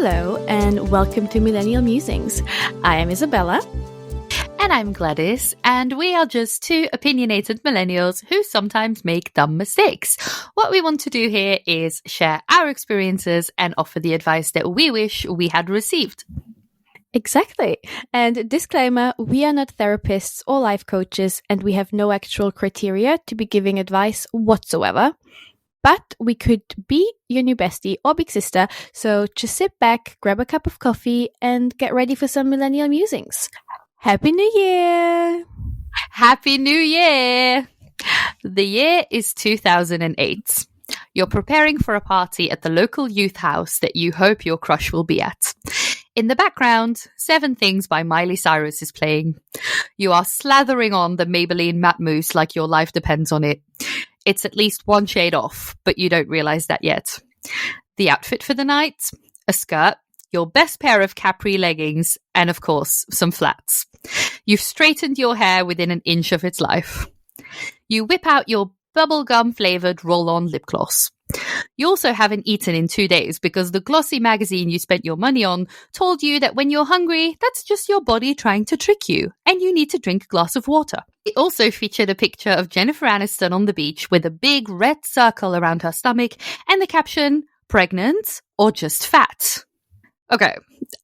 Hello and welcome to Millennial Musings. I am Isabella. And I'm Gladys, and we are just two opinionated millennials who sometimes make dumb mistakes. What we want to do here is share our experiences and offer the advice that we wish we had received. Exactly. And disclaimer, we are not therapists or life coaches, and we have no actual criteria to be giving advice whatsoever. But we could be your new bestie or big sister, so just sit back, grab a cup of coffee, and get ready for some millennial musings. Happy New Year! Happy New Year! The year is 2008. You're preparing for a party at the local youth house that you hope your crush will be at. In the background, 7 Things by Miley Cyrus is playing. You are slathering on the Maybelline matte mousse like your life depends on it. It's at least one shade off, but you don't realize that yet. The outfit for the night? A skirt, your best pair of capri leggings, and of course, some flats. You've straightened your hair within an inch of its life. You whip out your bubblegum-flavored roll-on lip gloss. You also haven't eaten in 2 days because the glossy magazine you spent your money on told you that when you're hungry, that's just your body trying to trick you, and you need to drink a glass of water. It also featured a picture of Jennifer Aniston on the beach with a big red circle around her stomach and the caption, "Pregnant or just fat?" Okay,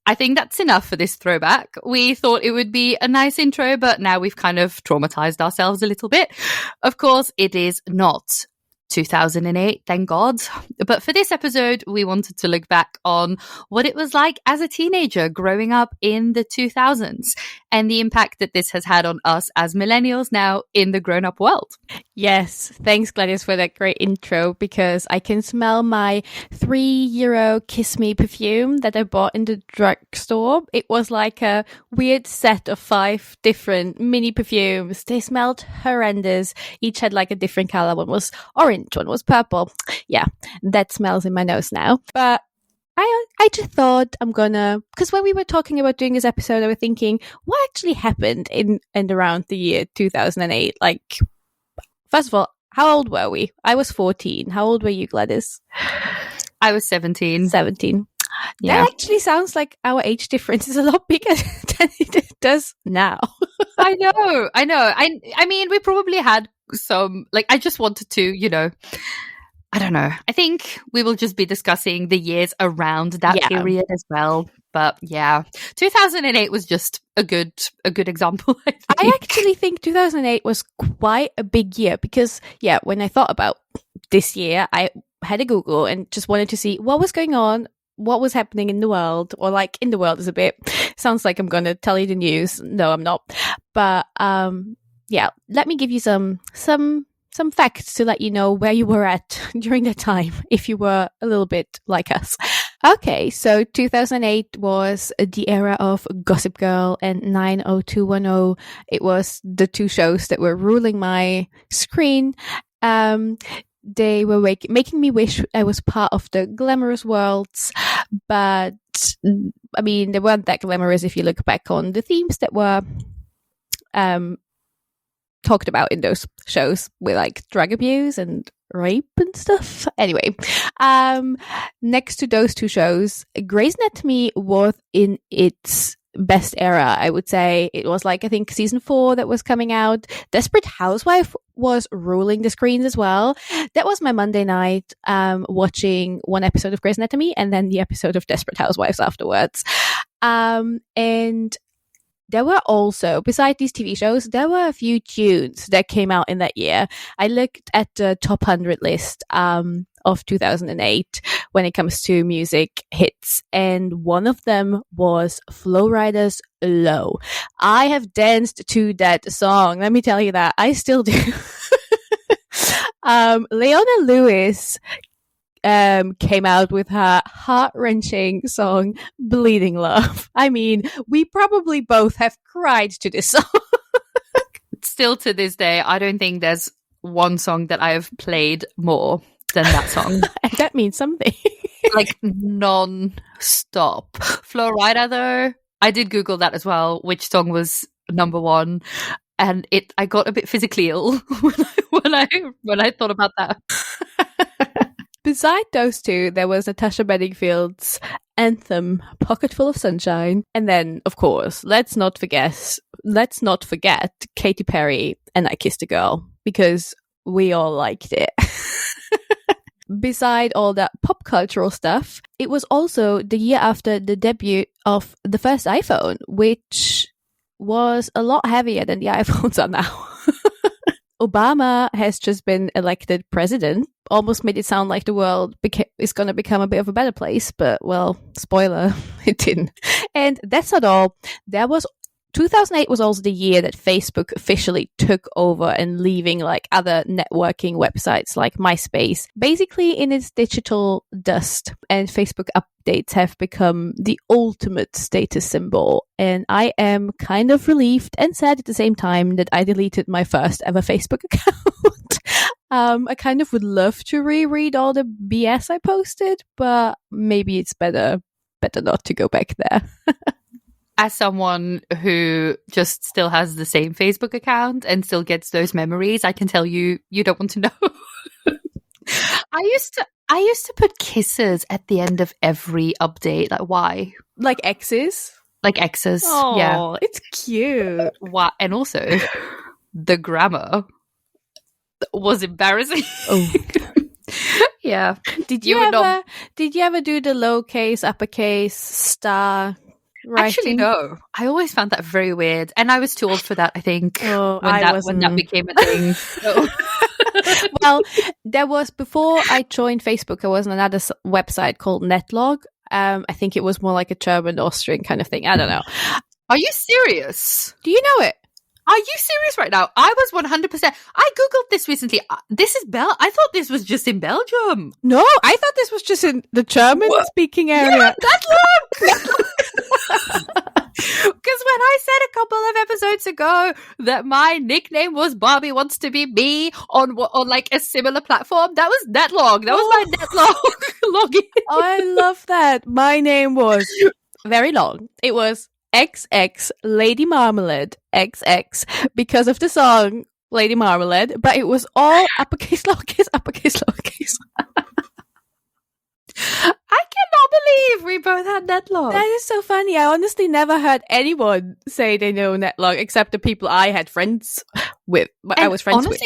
I think that's enough for this throwback. We thought it would be a nice intro, but now we've kind of traumatized ourselves a little bit. Of course, it is not 2008, thank God. But for this episode, we wanted to look back on what it was like as a teenager growing up in the 2000s and the impact that this has had on us as millennials now in the grown-up world. Yes, thanks Gladys for that great intro, because I can smell my €3 Kiss Me perfume that I bought in the drugstore. It was like a weird set of 5 different mini perfumes. They smelled horrendous. Each had like a different color. One was orange, one was purple. Yeah, that smells in my nose now. But I just thought because when we were talking about doing this episode, I was thinking, what actually happened in and around the year 2008? Like, first of all, how old were we? I was 14. How old were you, Gladys? I was 17. 17. Yeah. That actually sounds like our age difference is a lot bigger than it does now. I know. I mean, we probably had some, like, I just wanted to, I don't know. I think we will just be discussing the years around that period as well. But yeah, 2008 was just a good example. I actually think 2008 was quite a big year because, when I thought about this year, I had a Google and just wanted to see what was going on, what was happening in the world, or like in the world is a bit, sounds like I'm going to tell you the news. No, I'm not. But let me give you some facts to let you know where you were at during that time, if you were a little bit like us. Okay, so 2008 was the era of Gossip Girl and 90210. It was the 2 shows that were ruling my screen. They were making me wish I was part of the glamorous worlds, but I mean, they weren't that glamorous if you look back on the themes that were talked about in those shows with like drug abuse and rape and stuff. Anyway, next to those 2 shows, Grey's Anatomy was in its best era, I would say. It was like, I think, season 4 that was coming out. Desperate Housewife was ruling the screens as well. That was my Monday night, watching one episode of Grey's Anatomy and then the episode of Desperate Housewives afterwards. And there were also, besides these TV shows, there were a few tunes that came out in that year. I looked at the top 100 list of 2008 when it comes to music hits, and one of them was Flo Rida's Low. I have danced to that song. Let me tell you that. I still do. Leona Lewis came out with her heart-wrenching song Bleeding Love. I mean, we probably both have cried to this song. Still to this day, I don't think there's one song that I have played more than that song. That means something. Like non-stop. Flo Rida, though, I did Google that as well, which song was number 1. And I got a bit physically ill when I thought about that. Beside those 2, there was Natasha Bedingfield's anthem, Pocket Full of Sunshine. And then, of course, let's not forget Katy Perry and I Kissed a Girl, because we all liked it. Beside all that pop cultural stuff, it was also the year after the debut of the first iPhone, which was a lot heavier than the iPhones are now. Obama has just been elected president. Almost made it sound like the world is going to become a bit of a better place, but, well, spoiler, it didn't. And that's not all. 2008 was also the year that Facebook officially took over and leaving like other networking websites like MySpace basically in its digital dust. And Facebook updates have become the ultimate status symbol. And I am kind of relieved and sad at the same time that I deleted my first ever Facebook account. I kind of would love to reread all the BS I posted, but maybe it's better not to go back there. As someone who just still has the same Facebook account and still gets those memories, I can tell you, you don't want to know. I used to put kisses at the end of every update. Like, why? Like X's? Like X's. Oh, yeah. It's cute. Why? And also, the grammar was embarrassing. Oh. Yeah. Did you ever do the lowercase, uppercase, star writing? Actually, no. I always found that very weird. And I was too old for that, I think, when that became a thing. So. Well, there was, before I joined Facebook, there was another website called Netlog. I think it was more like a German Austrian kind of thing. I don't know. Are you serious? Do you know it? Are you serious right now? I was 100%. I Googled this recently. This is I thought this was just in Belgium. No, I thought this was just in the German-speaking area. Yeah, Netlog! Because when I said a couple of episodes ago that my nickname was Barbie Wants to Be Me on like a similar platform, that was Netlog. That was my Netlog login. I love that. My name was very long. It was XX Lady Marmalade XX because of the song Lady Marmalade, but it was all uppercase, lowercase, uppercase, lowercase. I cannot believe we both had Netlog. That is so funny. I honestly never heard anyone say they know Netlog except the people I had friends with. And I was friends with.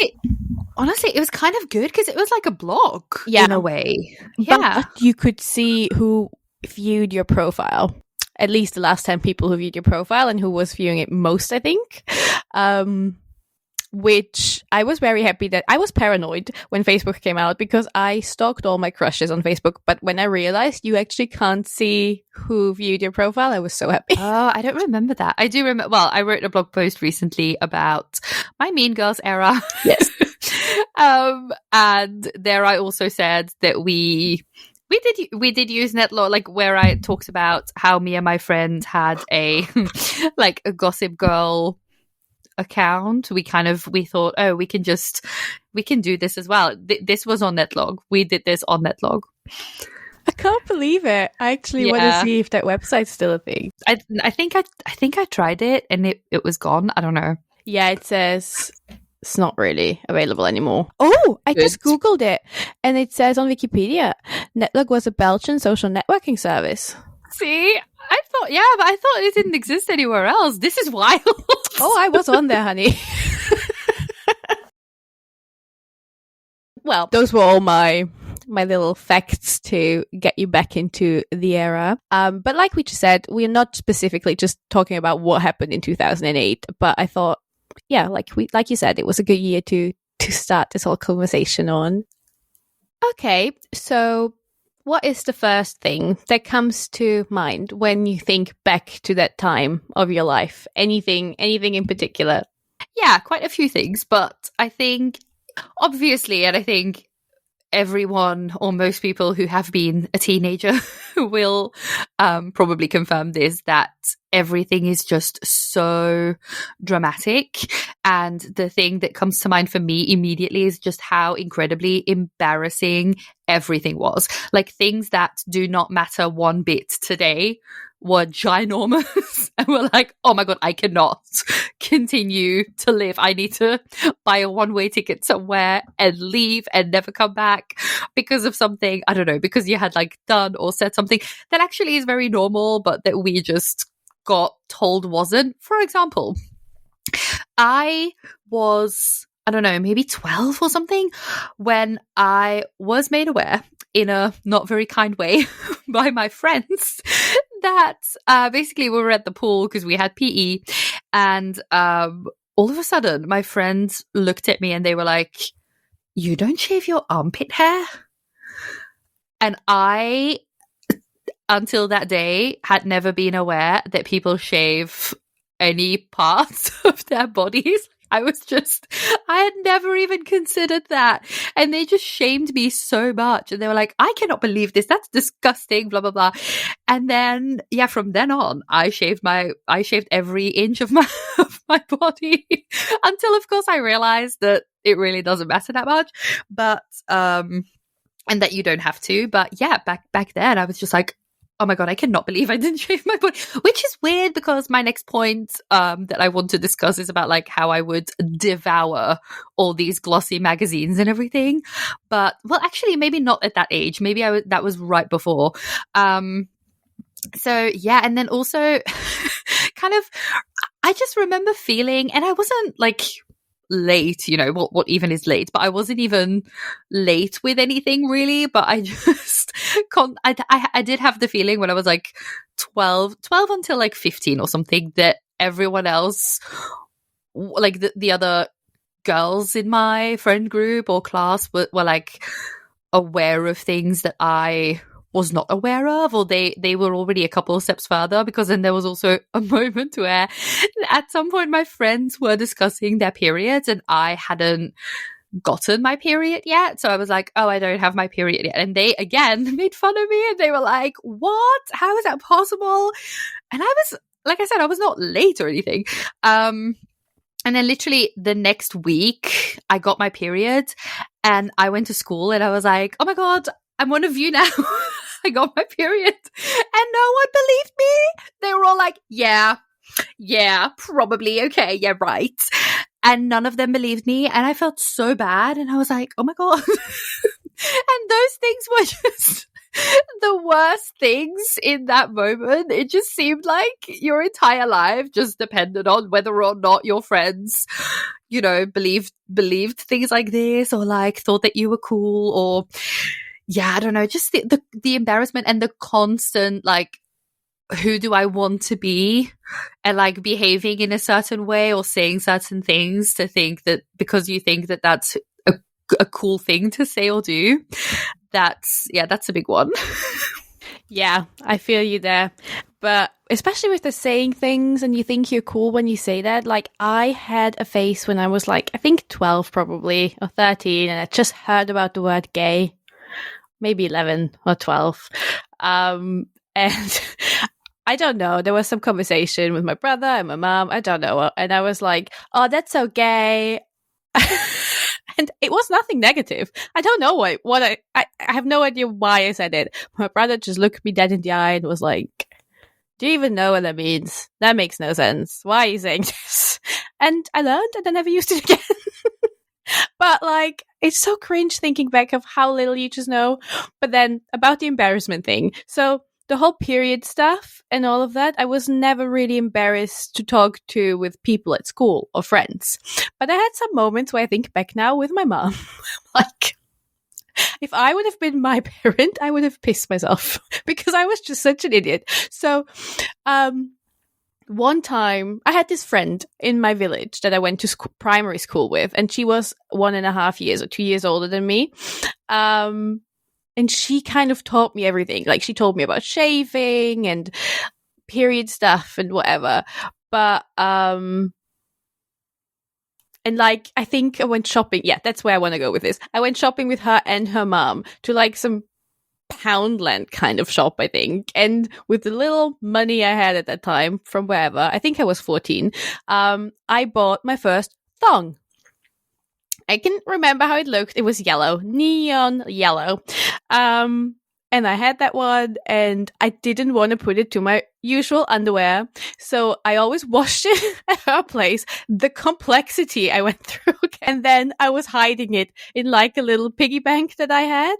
Honestly, it was kind of good because it was like a blog in a way. Yeah. But you could see who viewed your profile. At least the last 10 people who viewed your profile and who was viewing it most, I think. Which I was very happy that I was paranoid when Facebook came out because I stalked all my crushes on Facebook. But when I realized you actually can't see who viewed your profile, I was so happy. Oh, I don't remember that. I do remember. Well, I wrote a blog post recently about my Mean Girls era. Yes. And there I also said that we did use Netlog, like where I talked about how me and my friend had a like a Gossip Girl account. We thought, oh, we can do this as well. This was on Netlog. We did this on Netlog. I can't believe it. I actually want to see if that website's still a thing. I think I tried it and it was gone. I don't know. Yeah, it says it's not really available anymore. Oh, I just Googled it and it says on Wikipedia, Netlog was a Belgian social networking service. See, I thought it didn't exist anywhere else. This is wild. Oh, I was on there, honey. Well, those were all my little facts to get you back into the era. But like we just said, we're not specifically just talking about what happened in 2008, but I thought, yeah, like you said, it was a good year to start this whole conversation on. Okay, so what is the first thing that comes to mind when you think back to that time of your life? Anything in particular? Yeah, quite a few things, but I think obviously, and I think everyone or most people who have been a teenager will probably confirm this, that everything is just so dramatic. And the thing that comes to mind for me immediately is just how incredibly embarrassing everything was. Like things that do not matter one bit today were ginormous and were like, oh my God, I cannot continue to live. I need to buy a one-way ticket somewhere and leave and never come back because of something, I don't know, because you had like done or said something that actually is very normal, but that we just got told wasn't. For example, I was, I don't know, maybe 12 or something when I was made aware in a not very kind way by my friends that basically we were at the pool because we had PE, and all of a sudden my friends looked at me and they were like, you don't shave your armpit hair? And I, until that day, had never been aware that people shave any parts of their bodies. I had never even considered that. And they just shamed me so much. And they were like, I cannot believe this. That's disgusting, blah, blah, blah. And then, yeah, from then on, I shaved every inch of my, of my body until, of course, I realized that it really doesn't matter that much. But, and that you don't have to. But yeah, back then, I was just like, oh my God, I cannot believe I didn't shave my body, which is weird because my next point that I want to discuss is about like how I would devour all these glossy magazines and everything. But, well, actually, maybe not at that age. Maybe that was right before. So yeah, and then also kind of, I just remember feeling, and I wasn't like late, you know, what even is late, but I wasn't even late with anything really, but I just I did have the feeling when I was like 12 until like 15 or something that everyone else, like the other girls in my friend group or class were like aware of things that I was not aware of, or they were already a couple of steps further, because then there was also a moment where at some point my friends were discussing their periods and I hadn't gotten my period yet. So I was like, oh, I don't have my period yet. And they again made fun of me and they were like, what? How is that possible? And I was, like I said, I was not late or anything. And then literally the next week I got my period and I went to school and I was like, oh my God, I'm one of you now. I got my period. And no one believed me. They were all like, yeah, probably. Okay. Yeah, right. And none of them believed me. And I felt so bad. And I was like, oh my God. And those things were just the worst things in that moment. It just seemed like your entire life just depended on whether or not your friends, you know, believed things like this, or like thought that you were cool, or yeah, I don't know, just the embarrassment and the constant like, who do I want to be, and like behaving in a certain way or saying certain things to think that because you think that that's a cool thing to say or do. That's a big one. Yeah, I feel you there. But especially with the saying things and you think you're cool when you say that. Like, I had a phase when I was like, I think 12 probably, or 13, and I just heard about the word gay. Maybe 11 or 12. And I don't know. There was some conversation with my brother and my mom. I don't know. And I was like, oh, that's so gay. And it was nothing negative. I don't know what I have no idea why I said it. My brother just looked me dead in the eye and was like, do you even know what that means? That makes no sense. Why are you saying this? And I learned and I never used it again. But like, it's so cringe thinking back of how little you just know. But then about the embarrassment thing. So the whole period stuff and all of that, I was never really embarrassed to talk to with people at school or friends. But I had some moments where I think back now with my mom, like, if I would have been my parent, I would have pissed myself because I was just such an idiot. So, one time I had this friend in my village that I went to primary school with, and she was 1.5 years or 2 years older than me. And she kind of taught me everything. Like, she told me about shaving and period stuff and whatever. But, and like, I think I went shopping. Yeah, that's where I want to go with this. I went shopping with her and her mom to like some Poundland kind of shop, I think. And with the little money I had at that time from wherever, I think I was 14, I bought my first thong. I can remember how it looked. It was yellow, neon yellow. And and I had that one, and I didn't want to put it to my usual underwear, so I always washed it at her place. The complexity I went through, and then I was hiding it in like a little piggy bank that I had,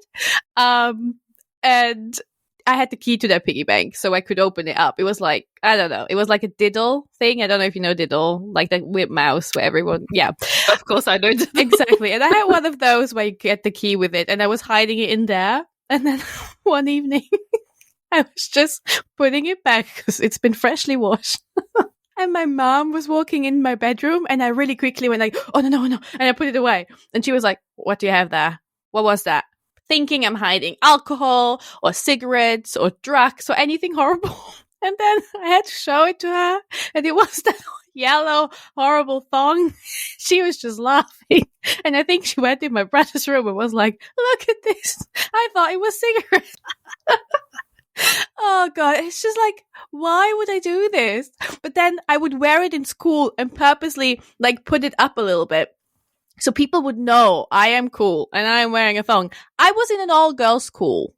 and I had the key to that piggy bank, so I could open it up. It was like, I don't know, it was like a diddle thing. I don't know if you know diddle, like that weird mouse where everyone, yeah. Of course I know diddle. Exactly. And I had one of those where you get the key with it, and I was hiding it in there. And then one evening, I was just putting it back because it's been freshly washed. And my mom was walking in my bedroom, and I really quickly went like, oh no, and I put it away. And she was like, what do you have there? What was that? Thinking I'm hiding alcohol or cigarettes or drugs or anything horrible. And then I had to show it to her, and it was that yellow, horrible thong. She was just laughing. And I think she went in my brother's room and was like, look at this. I thought it was cigarettes. Oh God, it's just like, why would I do this? But then I would wear it in school and purposely like put it up a little bit, so people would know I am cool and I am wearing a thong. I was in an all-girls school.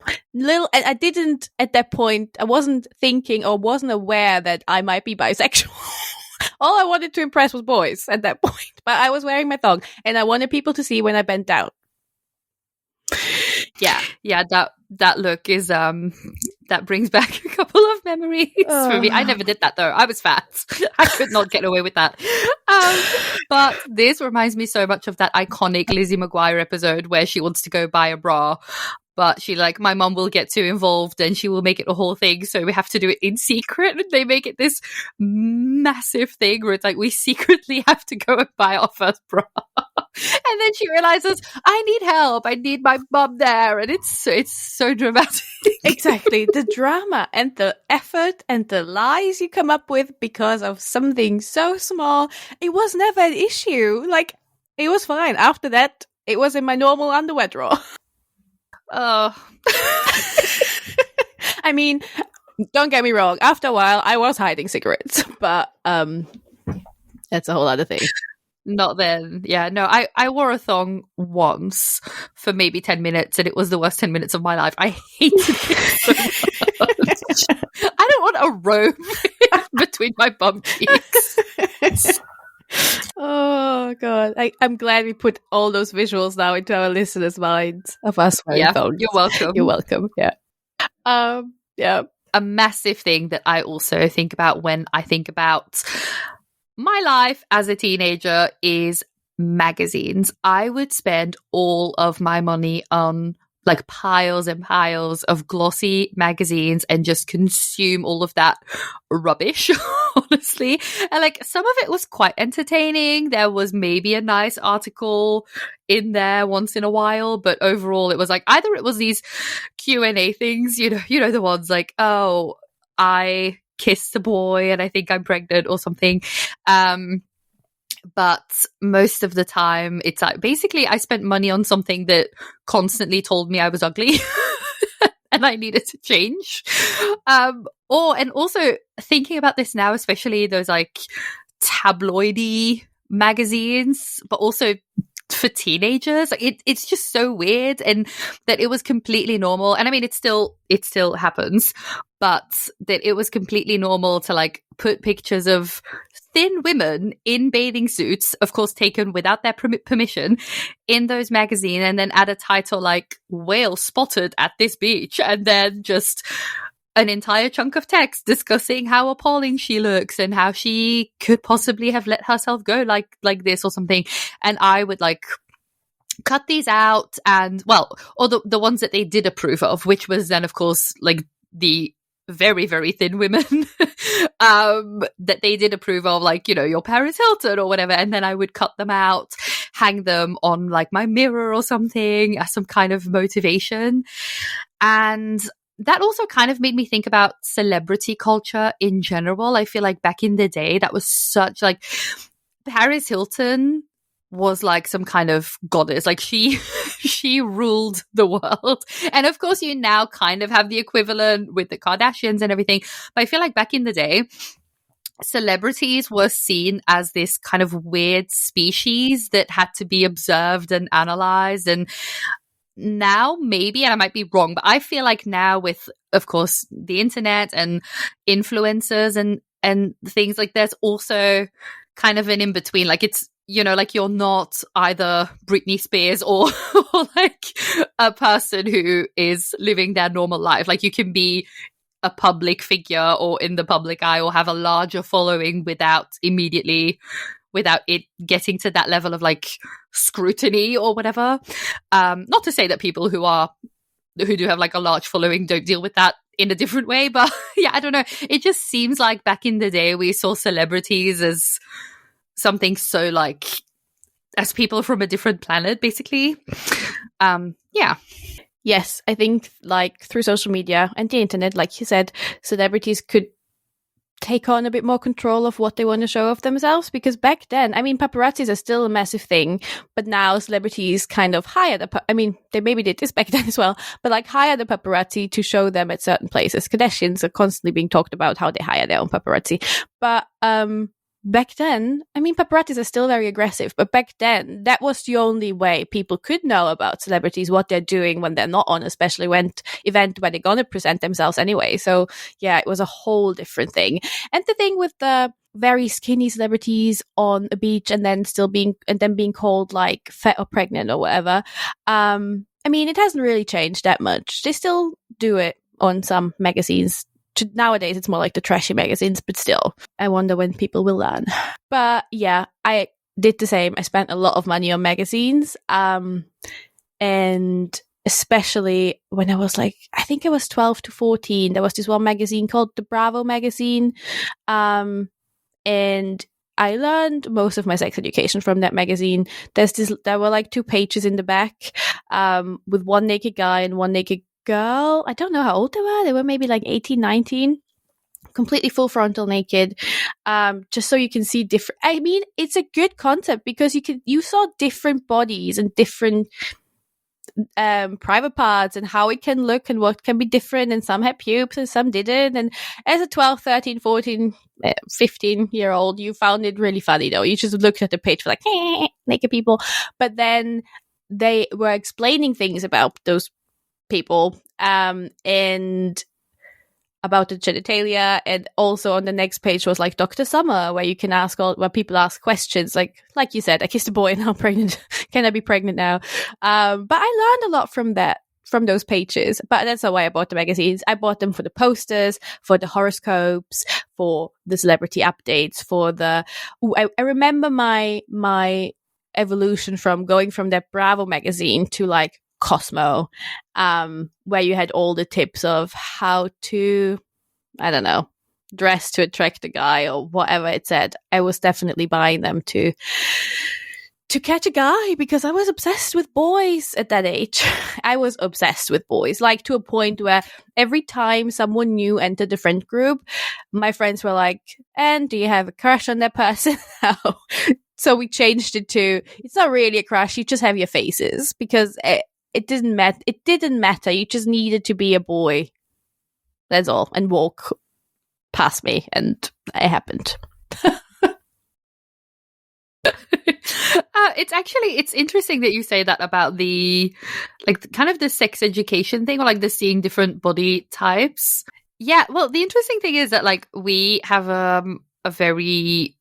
And I didn't, at that point, I wasn't thinking or wasn't aware that I might be bisexual. All I wanted to impress was boys at that point. But I was wearing my thong, and I wanted people to see when I bent down. Yeah, that look is that brings back a couple of memories for me. I never did that though. I was fat. I could not get away with that. But this reminds me so much of that iconic Lizzie McGuire episode where she wants to go buy a bra, but she like, my mom will get too involved and she will make it a whole thing, so we have to do it in secret. And they make it this massive thing where it's like, we secretly have to go and buy our first bra. And then she realizes, I need help. I need my mom there. And it's so dramatic. Exactly. The drama and the effort and the lies you come up with because of something so small. It was never an issue. Like, it was fine. After that, it was in my normal underwear drawer. Oh. I mean, don't get me wrong. After a while, I was hiding cigarettes. But that's a whole other thing. Not then. Yeah, no, I wore a thong once for maybe 10 minutes, and it was the worst 10 minutes of my life. I hated it so much. I don't want a robe between my bum cheeks. Oh God, I'm glad we put all those visuals now into our listeners' minds of us wearing thongs. You're welcome. You're welcome. Yeah. Yeah. A massive thing that I also think about when I think about my life as a teenager is magazines. I would spend all of my money on like piles and piles of glossy magazines and just consume all of that rubbish, honestly. And like, some of it was quite entertaining. There was maybe a nice article in there once in a while, but overall it was like, either it was these Q&A things, you know the ones like, oh, I kissed a boy and I think I'm pregnant or something. But most of the time it's like, basically I spent money on something that constantly told me I was ugly and I needed to change. And also thinking about this now, especially those like tabloidy magazines, but also for teenagers, like it's just so weird, and that it was completely normal. And I mean, it still happens, but that it was completely normal to like put pictures of thin women in bathing suits, of course taken without their permission, in those magazines, and then add a title like "whale spotted at this beach," and then just an entire chunk of text discussing how appalling she looks and how she could possibly have let herself go like this or something. And I would like cut these out, and or the ones that they did approve of, which was then of course like the very, very thin women that they did approve of, like, you know, your Paris Hilton or whatever. And then I would cut them out, hang them on like my mirror or something as some kind of motivation. And that also kind of made me think about celebrity culture in general. I feel like back in the day, that was such like, Paris Hilton was like some kind of goddess. Like she ruled the world. And of course you now kind of have the equivalent with the Kardashians and everything. But I feel like back in the day, celebrities were seen as this kind of weird species that had to be observed and analyzed. And now maybe, and I might be wrong, but I feel like now with, of course, the internet and influencers and things, like there's also kind of an in between. Like it's, like you're not either Britney Spears or like a person who is living their normal life. Like you can be a public figure or in the public eye or have a larger following without it getting to that level of like scrutiny or whatever. Not to say that people who do have like a large following don't deal with that in a different way, but yeah, I don't know. It just seems like back in the day we saw celebrities as something so like as people from a different planet, basically. Yeah. Yes, I think like through social media and the internet, like you said, celebrities could take on a bit more control of what they want to show of themselves, because back then, I mean, paparazzis are still a massive thing, but now celebrities kind of hire they maybe did this back then as well, but like hire the paparazzi to show them at certain places. Kardashians are constantly being talked about how they hire their own paparazzi, but back then, I mean, paparazzis are still very aggressive, but back then, that was the only way people could know about celebrities, what they're doing when they're not on a special event where they're going to present themselves anyway. So yeah, it was a whole different thing. And the thing with the very skinny celebrities on a beach and then being called like fat or pregnant or whatever, I mean, it hasn't really changed that much. They still do it on some magazines. Nowadays it's more like the trashy magazines, but still, I wonder when people will learn. But yeah, I did the same. I spent a lot of money on magazines, and especially when I was like, I think I was 12 to 14, there was this one magazine called the Bravo magazine, and I learned most of my sex education from that magazine. There were like 2 pages in the back, with one naked guy and one naked girl. I don't know how old they were. They were maybe like 18, 19, completely full frontal naked, just so you can see different. I mean, it's a good concept because you saw different bodies and different private parts and how it can look and what can be different, and some had pubes and some didn't. And as a 12, 13, 14, 15-year-old, you found it really funny though. You just looked at the page for like naked people, but then they were explaining things about those people, and about the genitalia, and also on the next page was like Dr. Summer, where you can where people ask questions like you said, I kissed a boy and now I'm pregnant. Can I be pregnant now? But I learned a lot from those pages. But that's not why I bought the magazines. I bought them for the posters, for the horoscopes, for the celebrity updates, for the. I remember my evolution from going from that Bravo magazine to like Cosmo, where you had all the tips of how to, I don't know, dress to attract a guy or whatever it said. I was definitely buying them to catch a guy because I was obsessed with boys at that age. I was obsessed with boys, like to a point where every time someone new entered the friend group, my friends were like, and do you have a crush on that person? So we changed it to, it's not really a crush, you just have your faces, because it didn't matter. It didn't matter. You just needed to be a boy. That's all. And walk past me. And it happened. It's interesting that you say that about the, like, kind of the sex education thing, or like the seeing different body types. Yeah. Well, the interesting thing is that like we have a very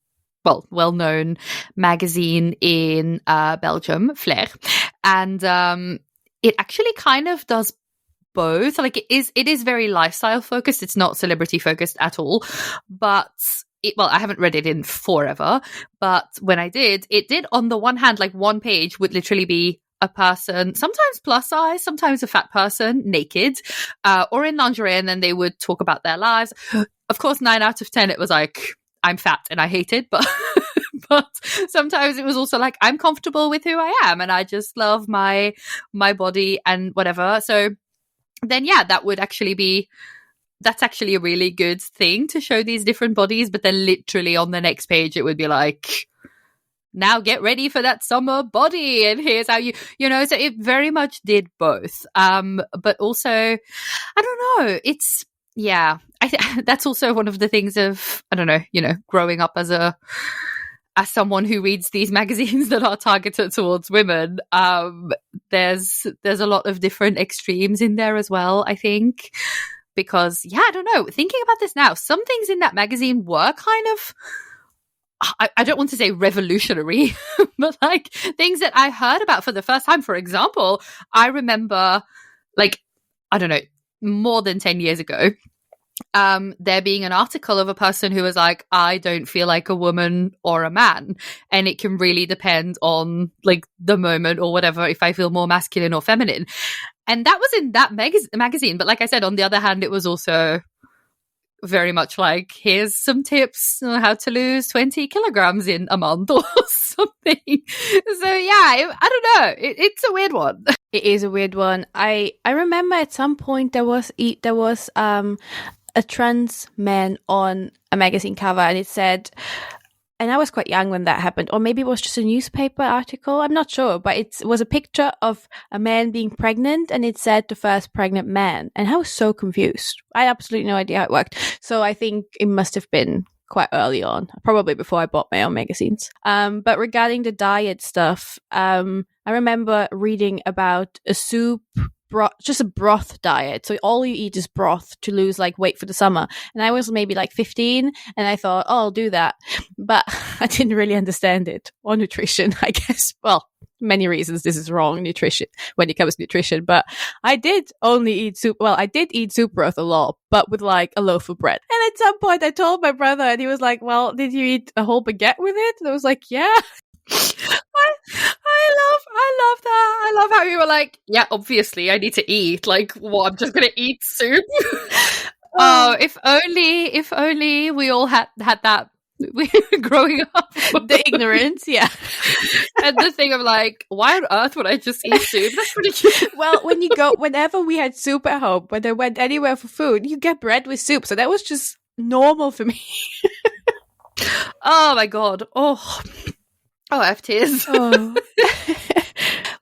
well-known magazine in Belgium, Flair. And, it actually kind of does both. Like it is very lifestyle focused. It's not celebrity focused at all. But I haven't read it in forever. But when I did, it did on the one hand, like one page would literally be a person, sometimes plus size, sometimes a fat person, naked, or in lingerie, and then they would talk about their lives. Of course, 9 out of 10, it was like, I'm fat and I hate it, but but sometimes it was also like, I'm comfortable with who I am and I just love my body and whatever. So then, yeah, that's actually a really good thing to show these different bodies. But then literally on the next page, it would be like, now get ready for that summer body. And here's how so it very much did both. But also, I don't know, it's, yeah, that's also one of the things of, I don't know, growing up as a as someone who reads these magazines that are targeted towards women, there's a lot of different extremes in there as well, I think. Because, I don't know, thinking about this now, some things in that magazine were kind of, I don't want to say revolutionary, but like things that I heard about for the first time. For example, I remember, like, I don't know, more than 10 years ago, there being an article of a person who was like, I don't feel like a woman or a man, and it can really depend on like the moment or whatever, if I feel more masculine or feminine. And that was in that magazine. But like I said, on the other hand, it was also very much like, here's some tips on how to lose 20 kilograms in a month or something. So I don't know. It's a weird one. It is a weird one. I remember at some point there was a trans man on a magazine cover, and it said, and I was quite young when that happened, or maybe it was just a newspaper article, I'm not sure, but it was a picture of a man being pregnant, and it said the first pregnant man, and I was so confused. I had absolutely no idea how it worked. So I think it must have been quite early on, probably before I bought my own magazines. But regarding the diet stuff, I remember reading about a soup, just a broth diet. So all you eat is broth to lose like weight for the summer. And I was maybe like 15, and I thought, oh, I'll do that. But I didn't really understand it, or nutrition, I guess. Well, many reasons this is wrong, nutrition, when it comes to nutrition. But I did only eat soup. Well, I did eat soup broth a lot, but with like a loaf of bread. And at some point I told my brother, and he was like, well, did you eat a whole baguette with it? And I was like, yeah. I love that. I love how you were like, yeah, obviously I need to eat. Like, what? I'm just gonna eat soup. Oh, if only we all had that growing up. The ignorance, yeah. And the thing of like, why on earth would I just eat soup? That's pretty cute. Well, whenever we had soup at home, when I went anywhere for food, you get bread with soup. So that was just normal for me. Oh my God. Oh, I have tears. Oh.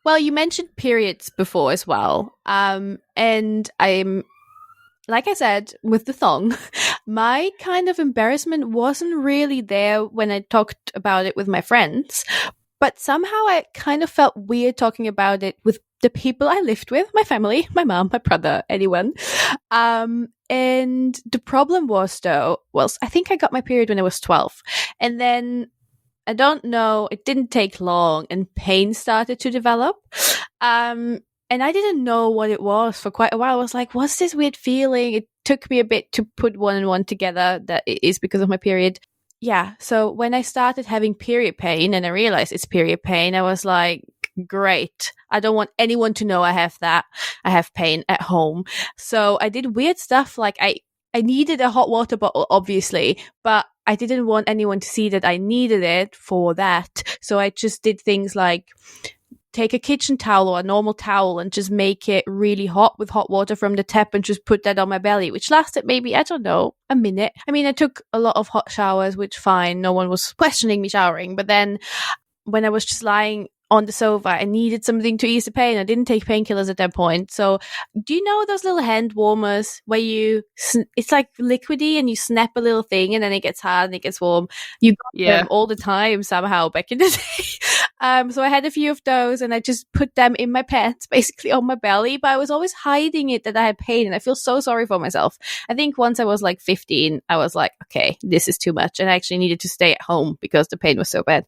Well, you mentioned periods before as well. And I'm, like I said, with the thong, my kind of embarrassment wasn't really there when I talked about it with my friends. But somehow I kind of felt weird talking about it with the people I lived with, my family, my mom, my brother, anyone. And the problem was, I think I got my period when I was 12. And then, I don't know, it didn't take long and pain started to develop. And I didn't know what it was for quite a while. I was like, what's this weird feeling? It took me a bit to put one and one together that it is because of my period. Yeah, so when I started having period pain and I realized it's period pain, I was like, great. I don't want anyone to know I have that. I have pain at home. So I did weird stuff, like I needed a hot water bottle, obviously, but I didn't want anyone to see that I needed it for that. So I just did things like take a kitchen towel or a normal towel and just make it really hot with hot water from the tap and just put that on my belly, which lasted maybe, I don't know, a minute. I mean, I took a lot of hot showers, which fine. No one was questioning me showering. But then when I was just lying on the sofa, I needed something to ease the pain. I didn't take painkillers at that point. So do you know those little hand warmers where it's like liquidy and you snap a little thing and then it gets hot and it gets warm? You got them all the time somehow back in the day. So I had a few of those and I just put them in my pants, basically on my belly, but I was always hiding it that I had pain, and I feel so sorry for myself. I think once I was like 15, I was like, okay, this is too much. And I actually needed to stay at home because the pain was so bad.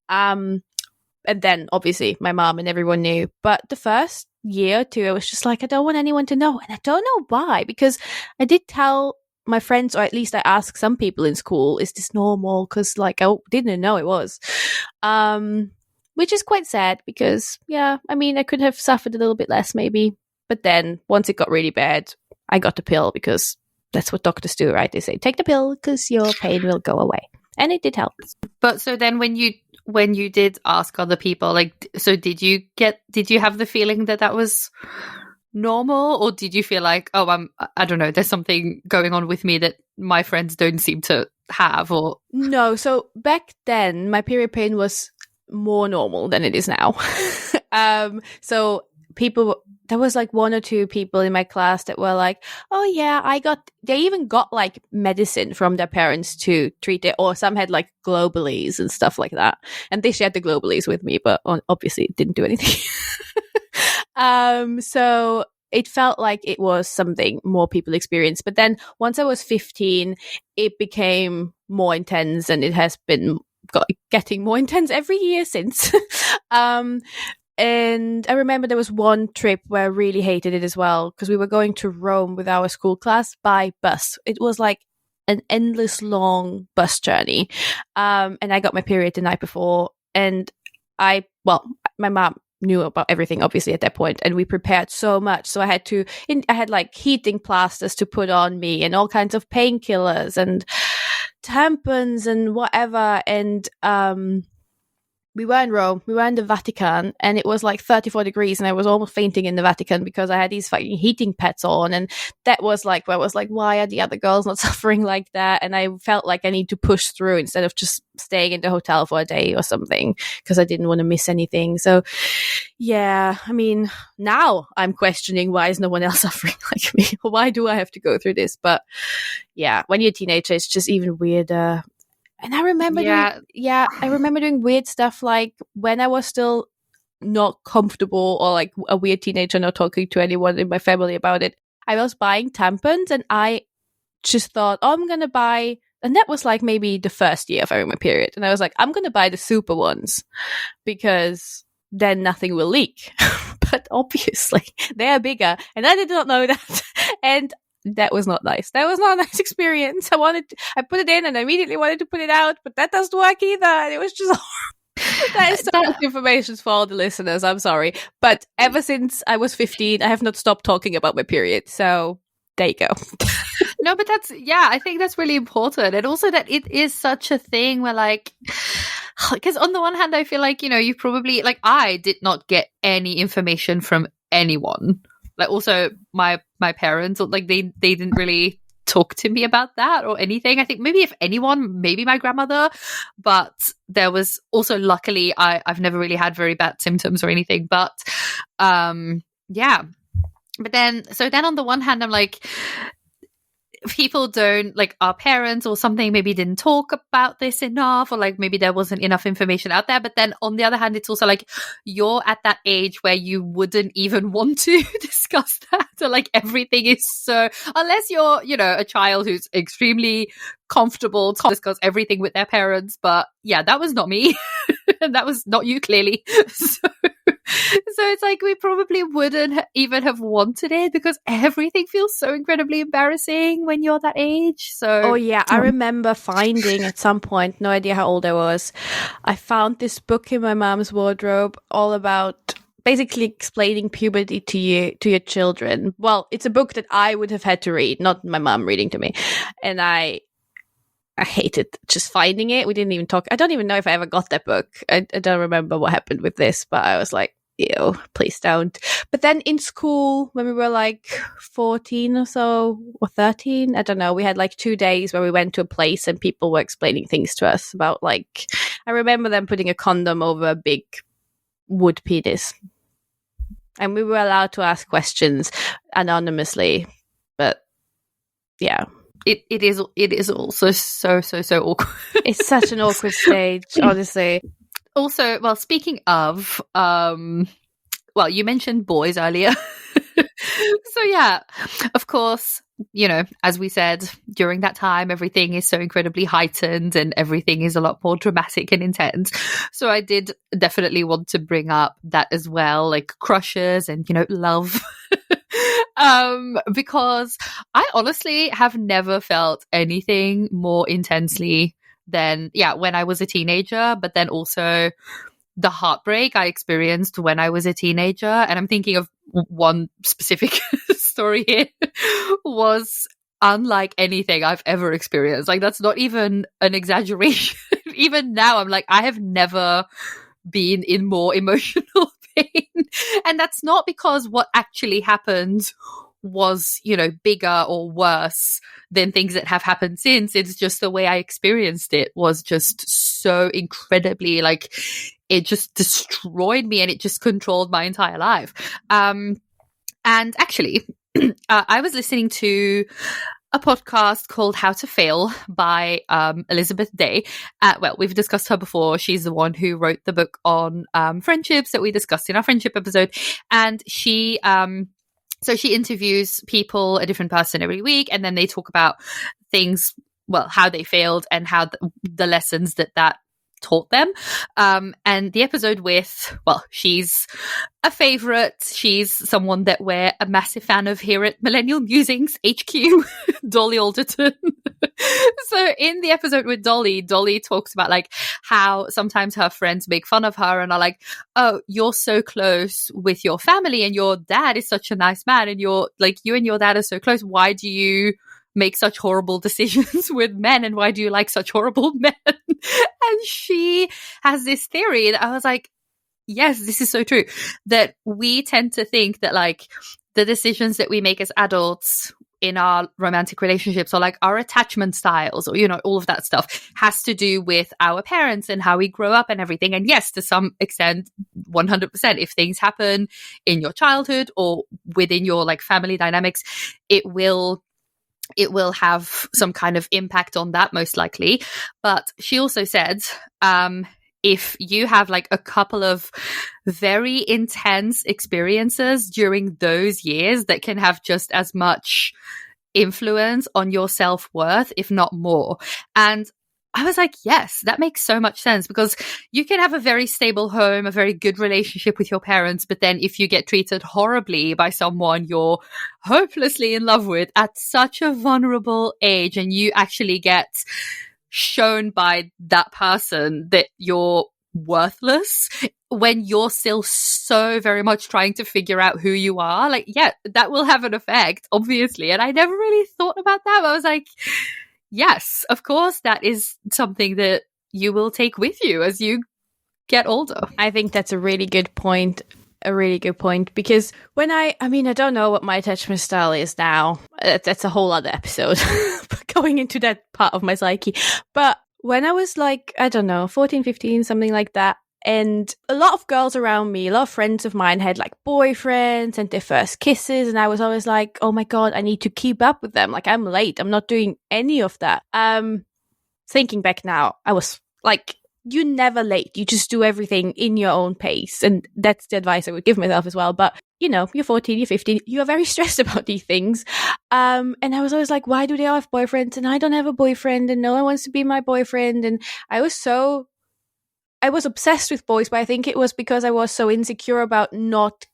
And then obviously my mom and everyone knew. But the first year or two, I was just like, I don't want anyone to know. And I don't know why, because I did tell my friends, or at least I asked some people in school, is this normal? Because like I didn't know it was. Which is quite sad because, yeah, I mean, I could have suffered a little bit less maybe. But then once it got really bad, I got the pill because that's what doctors do, right? They say, take the pill because your pain will go away. And it did help. But so then when you did ask other people, like, so did you have the feeling that was normal, or did you feel like, oh, I don't know, there's something going on with me that my friends don't seem to have? Or no, so back then my period pain was more normal than it is now. So there was like one or two people in my class that were like, oh yeah, they even got like medicine from their parents to treat it, or some had like globalies and stuff like that. And they shared the globalies with me, but obviously it didn't do anything. So it felt like it was something more people experienced. But then once I was 15, it became more intense, and it has been getting more intense every year since. And I remember there was one trip where I really hated it as well, because we were going to Rome with our school class by bus. It was like an endless long bus journey. And I got my period the night before, and my mom knew about everything obviously at that point, and we prepared so much. So I had like heating plasters to put on me, and all kinds of painkillers and tampons and whatever. And we were in Rome, we were in the Vatican, and it was like 34 degrees, and I was almost fainting in the Vatican because I had these fucking heating pads on. And that was like, where I was like, why are the other girls not suffering like that? And I felt like I need to push through instead of just staying in the hotel for a day or something, because I didn't want to miss anything. So yeah, I mean, now I'm questioning, why is no one else suffering like me? Why do I have to go through this? But yeah, when you're a teenager, it's just even weirder. And I remember doing weird stuff, like when I was still not comfortable, or like a weird teenager not talking to anyone in my family about it. I was buying tampons, and I just thought, oh, I'm going to buy, and that was like maybe the first year of having my period. And I was like, I'm going to buy the super ones because then nothing will leak. But obviously they're bigger, and I did not know that. And that was not nice. That was not a nice experience. I put it in, and I immediately wanted to put it out, but that doesn't work either. And it was just that is so much information for all the listeners. I'm sorry. But ever since I was 15, I have not stopped talking about my period. So there you go. No, but I think that's really important. And also that it is such a thing where, like, because on the one hand, I feel like, you probably, like, I did not get any information from anyone. Like, also my parents, like, they didn't really talk to me about that or anything. I think maybe if anyone, maybe my grandmother, but there was also, luckily, I've never really had very bad symptoms or anything. But yeah. But then on the one hand, I'm like, people don't, like, our parents or something maybe didn't talk about this enough, or like maybe there wasn't enough information out there. But then on the other hand, it's also like you're at that age where you wouldn't even want to discuss that, or like everything is so, unless you're, a child who's extremely comfortable to discuss everything with their parents. But yeah, that was not me. And that was not you, clearly. So it's like we probably wouldn't even have wanted it, because everything feels so incredibly embarrassing when you're that age. So oh yeah, I remember finding at some point, no idea how old I was, I found this book in my mom's wardrobe all about basically explaining puberty to your children. Well, it's a book that I would have had to read, not my mom reading to me. And I hated just finding it. We didn't even talk. I don't even know if I ever got that book. I don't remember what happened with this, but I was like, ew, please don't. But then in school, when we were like 14 or so, or 13, I don't know, we had like 2 days where we went to a place and people were explaining things to us about, like, I remember them putting a condom over a big wood penis. And we were allowed to ask questions anonymously. But yeah. It is also so awkward. It's such an awkward stage, honestly. Also, well, speaking of, you mentioned boys earlier. So yeah, of course, as we said, during that time, everything is so incredibly heightened and everything is a lot more dramatic and intense. So I did definitely want to bring up that as well, like crushes and, love. Because I honestly have never felt anything more intensely than, when I was a teenager, but then also the heartbreak I experienced when I was a teenager. And I'm thinking of one specific story here, was unlike anything I've ever experienced. Like, that's not even an exaggeration. Even now, I'm like, I have never been in more emotional pain. And that's not because what actually happened was, bigger or worse than things that have happened since. It's just the way I experienced it was just so incredibly, like, it just destroyed me and it just controlled my entire life. And actually, I was listening to a podcast called How to Fail by Elizabeth Day. Well, we've discussed her before. She's the one who wrote the book on friendships that we discussed in our friendship episode. And she interviews people, a different person every week, and then they talk about things, well, how they failed and how the lessons that taught them. And the episode with, well, she's a favorite. She's someone that we're a massive fan of here at Millennial Musings HQ, Dolly Alderton. So in the episode with Dolly talks about like how sometimes her friends make fun of her and are like, oh, you're so close with your family and your dad is such a nice man and you're like, you and your dad are so close. Why do you make such horrible decisions with men and why do you like such horrible men? And she has this theory that I was like, yes, this is so true, that we tend to think that like the decisions that we make as adults in our romantic relationships or like our attachment styles or, all of that stuff has to do with our parents and how we grow up and everything. And yes, to some extent, 100%, if things happen in your childhood or within your like family dynamics, it will have some kind of impact on that, most likely. But she also said, if you have like a couple of very intense experiences during those years that can have just as much influence on your self-worth, if not more. And I was like, yes, that makes so much sense because you can have a very stable home, a very good relationship with your parents. But then if you get treated horribly by someone you're hopelessly in love with at such a vulnerable age and you actually get shown by that person that you're worthless when you're still so very much trying to figure out who you are, like, yeah, that will have an effect, obviously. And I never really thought about that. But I was like, yes, of course, that is something that you will take with you as you get older. I think that's a really good point. Because when I don't know what my attachment style is now. That's a whole other episode going into that part of my psyche. But when I was like, I don't know, 14, 15, something like that, and a lot of girls around me, a lot of friends of mine had like boyfriends and their first kisses. And I was always like, oh my God, I need to keep up with them. Like I'm late. I'm not doing any of that. Thinking back now, I was like, you're never late. You just do everything in your own pace. And that's the advice I would give myself as well. But you're 14, you're 15, you're very stressed about these things. And I was always like, why do they all have boyfriends? And I don't have a boyfriend and no one wants to be my boyfriend. And I was obsessed with boys, but I think it was because I was so insecure about not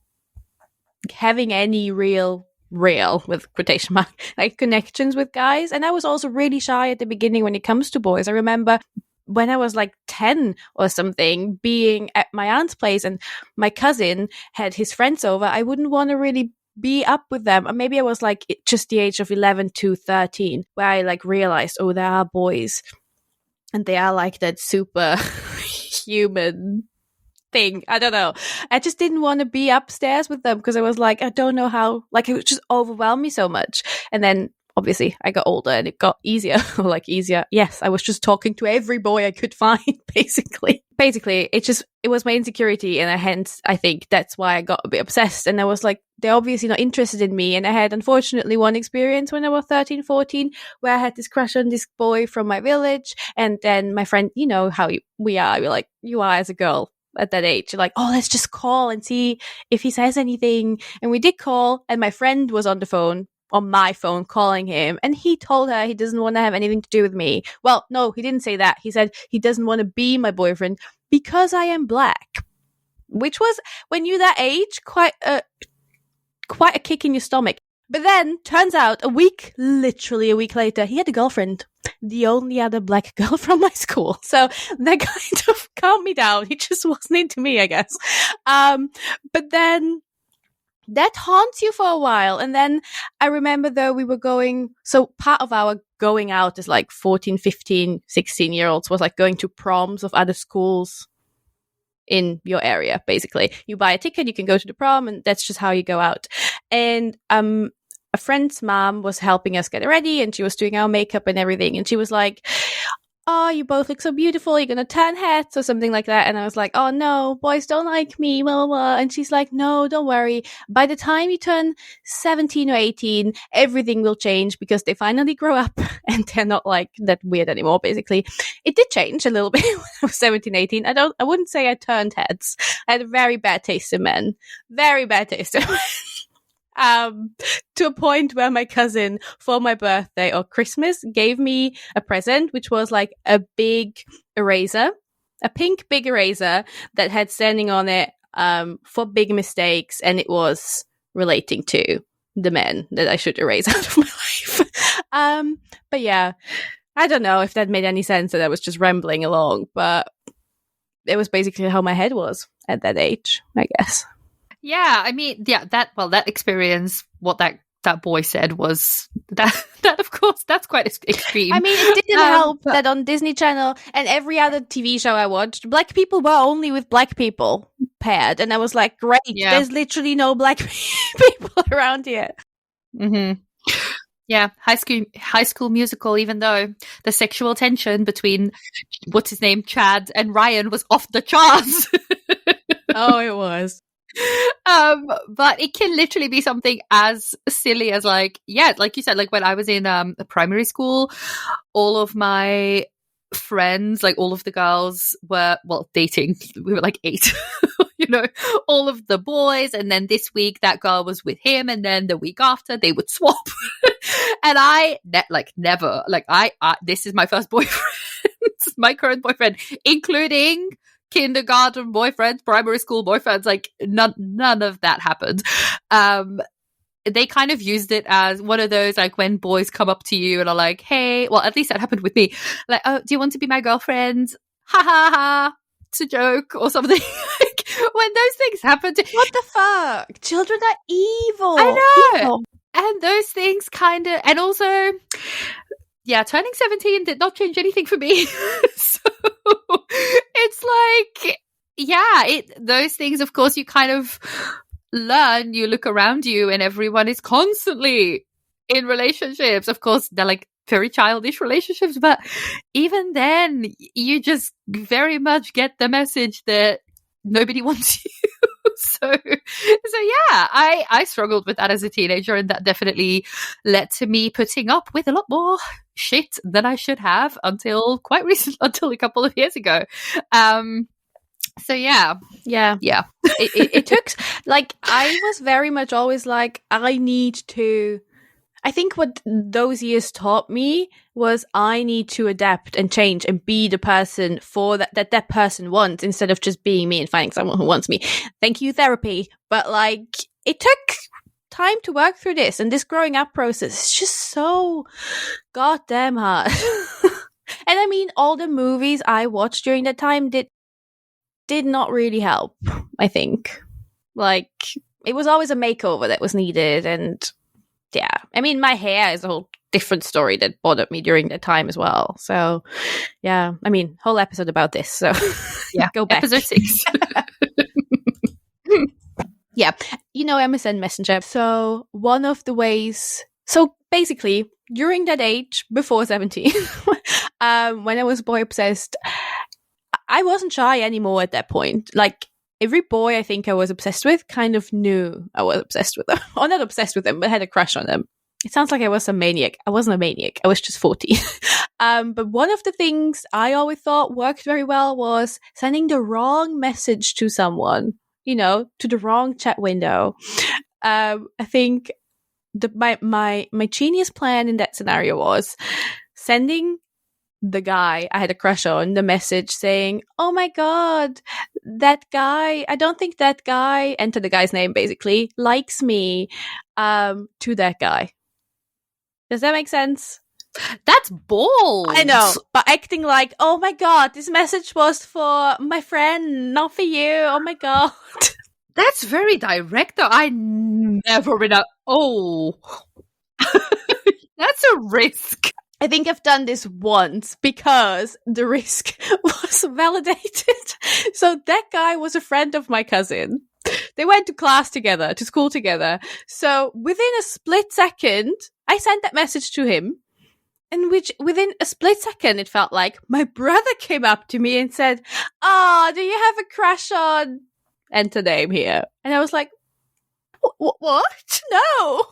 having any real with quotation mark, like connections with guys. And I was also really shy at the beginning when it comes to boys. I remember when I was like 10 or something, being at my aunt's place and my cousin had his friends over, I wouldn't want to really be up with them. Or maybe I was like just the age of 11 to 13 where I like realized, oh, there are boys and they are like that super human thing. I don't know. I just didn't want to be upstairs with them because I was like, I don't know how, like it would just overwhelm me so much. And then obviously I got older and it got easier. Like easier. Yes, I was just talking to every boy I could find, basically. It was my insecurity, and hence I think that's why I got a bit obsessed. And I was like, they're obviously not interested in me. And I had unfortunately one experience when I was 13, 14, where I had this crush on this boy from my village. And then my friend, you know how we are. We're like, you are as a girl at that age. You're like, oh, let's just call and see if he says anything. And we did call, and my friend was on the phone, on my phone, calling him, and he told her he doesn't want to have anything to do with me. Well, no, he didn't say that. He said he doesn't want to be my boyfriend because I am black, which was, when you're that age, quite a kick in your stomach. But then turns out literally a week later, he had a girlfriend, the only other black girl from my school. So that kind of calmed me down. He just wasn't into me, I guess. But then that haunts you for a while. And then I remember though we were so part of our going out as like 14, 15, 16-year-olds was like going to proms of other schools in your area, basically. You buy a ticket, you can go to the prom, and that's just how you go out. And a friend's mom was helping us get ready, and she was doing our makeup and everything. And she was like, "Oh, you both look so beautiful. You're gonna turn heads," or something like that. And I was like, "Oh no, boys don't like me, blah, blah, blah." And she's like, "No, don't worry. By the time you turn 17 or 18, everything will change because they finally grow up and they're not like that weird anymore." Basically, it did change a little bit when I was 17, 18. I wouldn't say I turned heads. I had a very bad taste in men. Very bad taste in men. To a point where my cousin for my birthday or Christmas gave me a present, which was like a big eraser, a pink big eraser that had standing on it for big mistakes, and it was relating to the men that I should erase out of my life. But yeah, I don't know if that made any sense, that I was just rambling along, but it was basically how my head was at that age, I guess. Yeah, I mean, yeah, that experience, what that boy said was that of course, that's quite extreme. I mean, it didn't help that on Disney Channel and every other TV show I watched, black people were only with black people paired. And I was like, great, there's literally no black people around here. Mm-hmm. Yeah, High School Musical, even though the sexual tension between, what's his name, Chad and Ryan was off the charts. Oh, it was. But it can literally be something as silly as like you said, like when I was in primary school, all of my friends, like all of the girls were dating. We were like 8, you know, all of the boys, and then this week that girl was with him, and then the week after they would swap. And I never this is my first boyfriend, my current boyfriend, including kindergarten boyfriends, primary school boyfriends, like none of that happened. They kind of used it as one of those, like, when boys come up to you and are like, "Hey," well, at least that happened with me, like, "Oh, do you want to be my girlfriend? Ha ha ha, it's a joke," or something. Like, when those things happen what the fuck? Children are evil. I know. Evil. And those things kind of, and also, yeah, turning 17 did not change anything for me. So it's like, yeah, those things, of course, you kind of learn, you look around you and everyone is constantly in relationships. Of course, they're like very childish relationships, but even then, you just very much get the message that nobody wants you. So yeah, I struggled with that as a teenager, and that definitely led to me putting up with a lot more shit than I should have until a couple of years ago. So yeah. It took, like, I was very much always like, I think what those years taught me was I need to adapt and change and be the person for that person wants, instead of just being me and finding someone who wants me. Thank you, therapy. But like, it took time to work through this, and this growing up process is just so goddamn hard. And I mean, all the movies I watched during that time did not really help, I think. Like, it was always a makeover that was needed, and yeah, I mean, my hair is a whole different story that bothered me during that time as well. So, yeah, I mean, whole episode about this. So, yeah, go back. Episode 6. Yeah, you know, MSN Messenger. So, one of the ways. So, basically, during that age, before 17, when I was boy obsessed, I wasn't shy anymore at that point. Like, every boy I think I was obsessed with kind of knew I was obsessed with them. Or not obsessed with them, but had a crush on them. It sounds like I was a maniac. I wasn't a maniac. I was just 14. But one of the things I always thought worked very well was sending the wrong message to someone, you know, to the wrong chat window. I think my genius plan in that scenario was sending the guy I had a crush on the message saying, "Oh my god, that guy, I don't think that guy," enter the guy's name basically, "likes me," to that guy. Does that make sense? That's bold. I know, but acting like, "Oh my god, this message was for my friend, not for you. Oh my god." That's very direct though. I never read out. Oh. That's a risk. I think I've done this once because the risk was validated. So that guy was a friend of my cousin. They went to class together, to school together. So within a split second, I sent that message to him. In which, within a split second, it felt like my brother came up to me and said, "Oh, do you have a crush on enter name here?" And I was like, "What? No."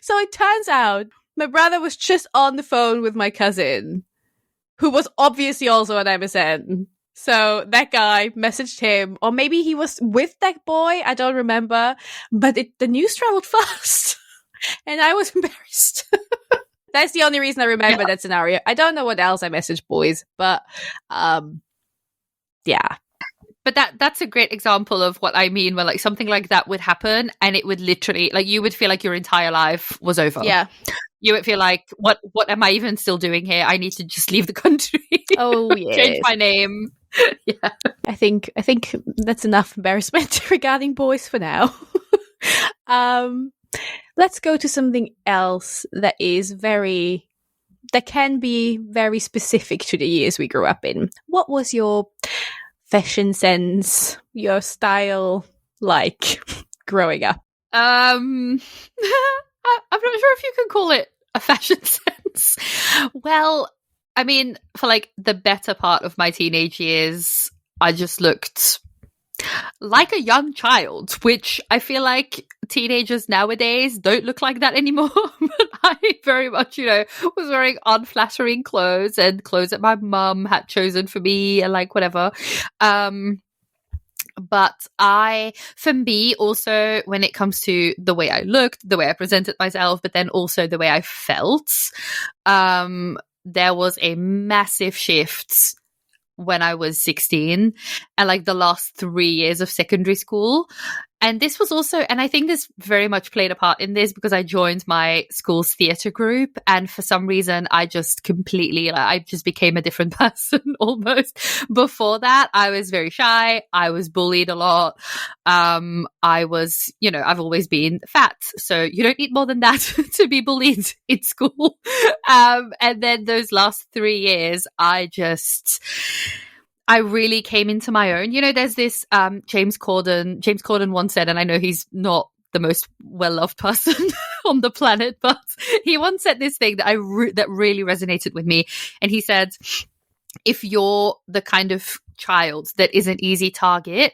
So it turns out my brother was just on the phone with my cousin, who was obviously also an MSN. So that guy messaged him, or maybe he was with that boy. I don't remember, but the news traveled fast, and I was embarrassed. That's the only reason I remember that scenario. I don't know what else I messaged boys, but yeah. But that's a great example of what I mean, where like something like that would happen and it would literally, like, you would feel like your entire life was over. Yeah. You would feel like, what am I even still doing here? I need to just leave the country. Oh, yeah. Change my name. Yeah. I think that's enough embarrassment regarding boys for now. Let's go to something else that can be very specific to the years we grew up in. What was your fashion sense, your style like growing up? I'm not sure if you can call it a fashion sense. Well, I mean, for like the better part of my teenage years, I just looked like a young child, which I feel like teenagers nowadays don't look like that anymore. But I very much, was wearing unflattering clothes and clothes that my mum had chosen for me and like whatever. But for me also, when it comes to the way I looked, the way I presented myself, but then also the way I felt, there was a massive shift when I was 16 and like the last 3 years of secondary school. And this was also, and I think this very much played a part in this because I joined my school's theatre group, and for some reason I just completely, I just became a different person almost. Before that, I was very shy. I was bullied a lot. I was, I've always been fat, so you don't need more than that to be bullied in school. And then those last 3 years, I really came into my own. There's this James Corden once said, and I know he's not the most well-loved person on the planet, but he once said this thing that that really resonated with me. And he said, if you're the kind of child that is an easy target,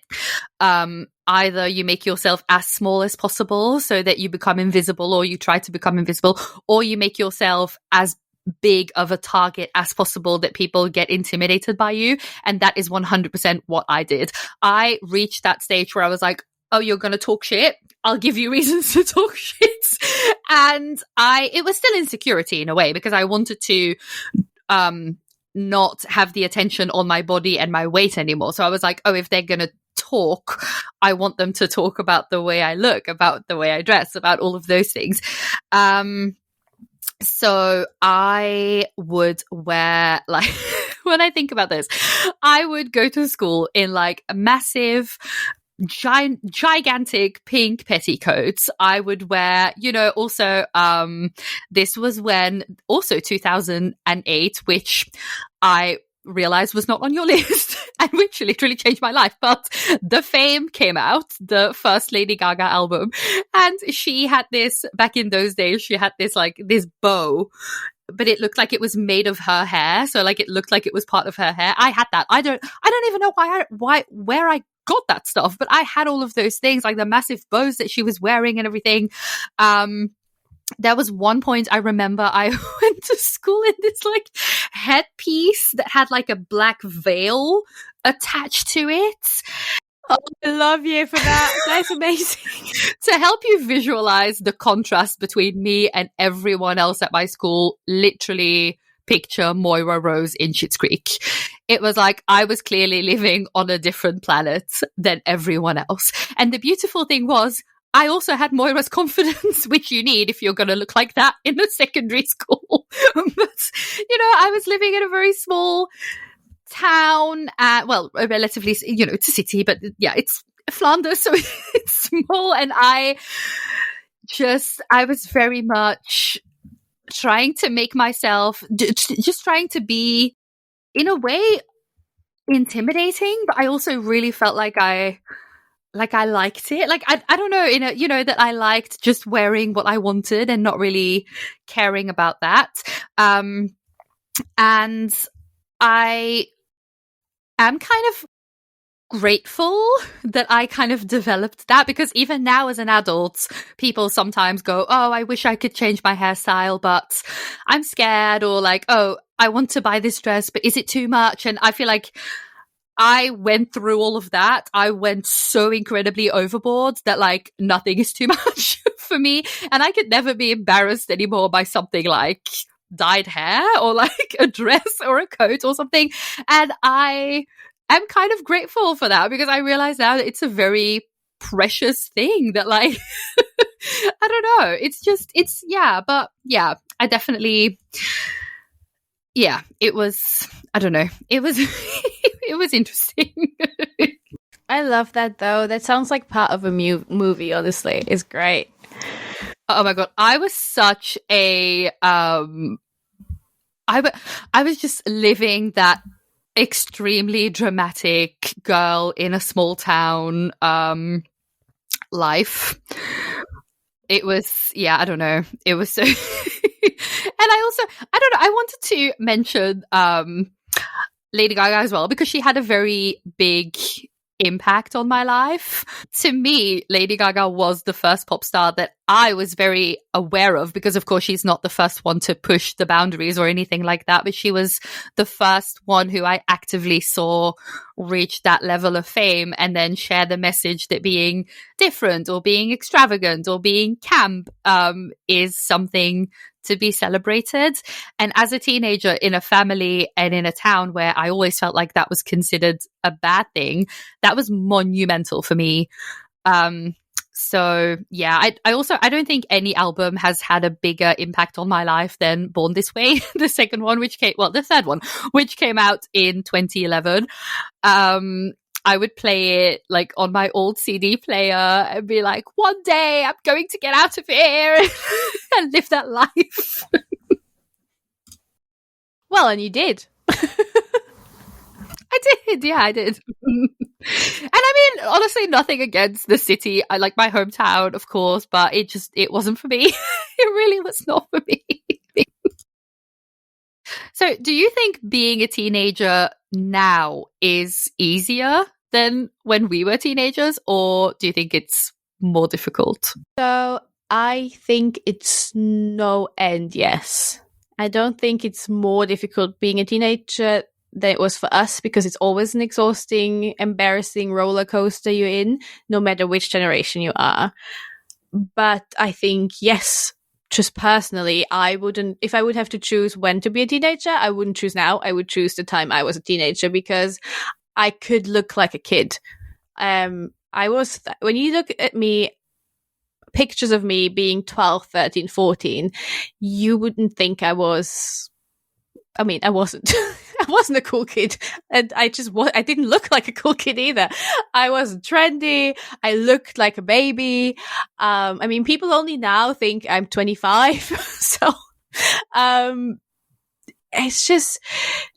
either you make yourself as small as possible so that you become invisible, or you try to become invisible, or you make yourself as big of a target as possible that people get intimidated by you. And that is 100% what I did. I reached that stage where I was like, oh, you're going to talk shit? I'll give you reasons to talk shit. And it was still insecurity in a way, because I wanted to not have the attention on my body and my weight anymore. So I was like, oh, if they're going to talk, I want them to talk about the way I look, about the way I dress, about all of those things. So I would wear, like, when I think about this, I would go to school in like a massive, gigantic pink petticoats. I would wear, also, this was when also 2008, which I realized was not on your list and which literally changed my life. But The Fame came out, the first Lady Gaga album, and she had this, back in those days, she had this like this bow, but it looked like it was made of her hair. So like it looked like it was part of her hair. I had that. I don't even know where I got that stuff, but I had all of those things, like the massive bows that she was wearing and everything. There was one point I remember I went to school in this like headpiece that had like a black veil attached to it. Oh, I love you for that. That's amazing. To help you visualize the contrast between me and everyone else at my school, literally picture Moira Rose in Schitt's Creek. It was like I was clearly living on a different planet than everyone else. And the beautiful thing was, I also had Moira's confidence, which you need if you're going to look like that in a secondary school. But, I was living in a very small town, relatively, it's a city, but yeah, it's Flanders, so it's small. And I was very much trying to make myself, just trying to be, in a way, intimidating, but I also really felt like I like I liked it. Like I don't know, that I liked just wearing what I wanted and not really caring about that. And I am kind of grateful that I kind of developed that, because even now as an adult, people sometimes go, oh, I wish I could change my hairstyle, but I'm scared, or like, oh, I want to buy this dress, but is it too much? And I feel like I went through all of that. I went so incredibly overboard that like nothing is too much for me. And I could never be embarrassed anymore by something like dyed hair or like a dress or a coat or something. And I am kind of grateful for that, because I realize now that it's a very precious thing that like, I don't know. I definitely, it was, I don't know. It was, it was interesting. I love that though. That sounds like part of a movie, honestly. It's great. Oh my God. I was such a, I was just living that extremely dramatic girl in a small town life. It was, I don't know. It was so. And I don't know, I wanted to mention Lady Gaga as well, because she had a very big impact on my life. To me, Lady Gaga was the first pop star that I was very aware of, because of course she's not the first one to push the boundaries or anything like that, but she was the first one who I actively saw reach that level of fame and then share the message that being different or being extravagant or being camp is something to be celebrated. And as a teenager in a family and in a town where I always felt like that was considered a bad thing, that was monumental for me. So yeah, I don't think any album has had a bigger impact on my life than Born This Way, the third one, which came out in 2011. I would play it like on my old CD player and be like, one day I'm going to get out of here and live that life. Well, and you did. I did. And I mean, honestly, nothing against the city. I like my hometown, of course, but it wasn't for me. It really was not for me. So do you think being a teenager now is easier than when we were teenagers, or do you think it's more difficult? So I think it's no end yes. I don't think it's more difficult being a teenager than it was for us, because it's always an exhausting, embarrassing roller coaster you're in, no matter which generation you are. But I think, yes, just personally, if I would have to choose when to be a teenager, I wouldn't choose now. I would choose the time I was a teenager, because I could look like a kid. When you look at me, pictures of me being 12, 13, 14, you wouldn't think I wasn't. I wasn't a cool kid, and I didn't look like a cool kid either. I wasn't trendy. I looked like a baby. People only now think I'm 25. So, it's just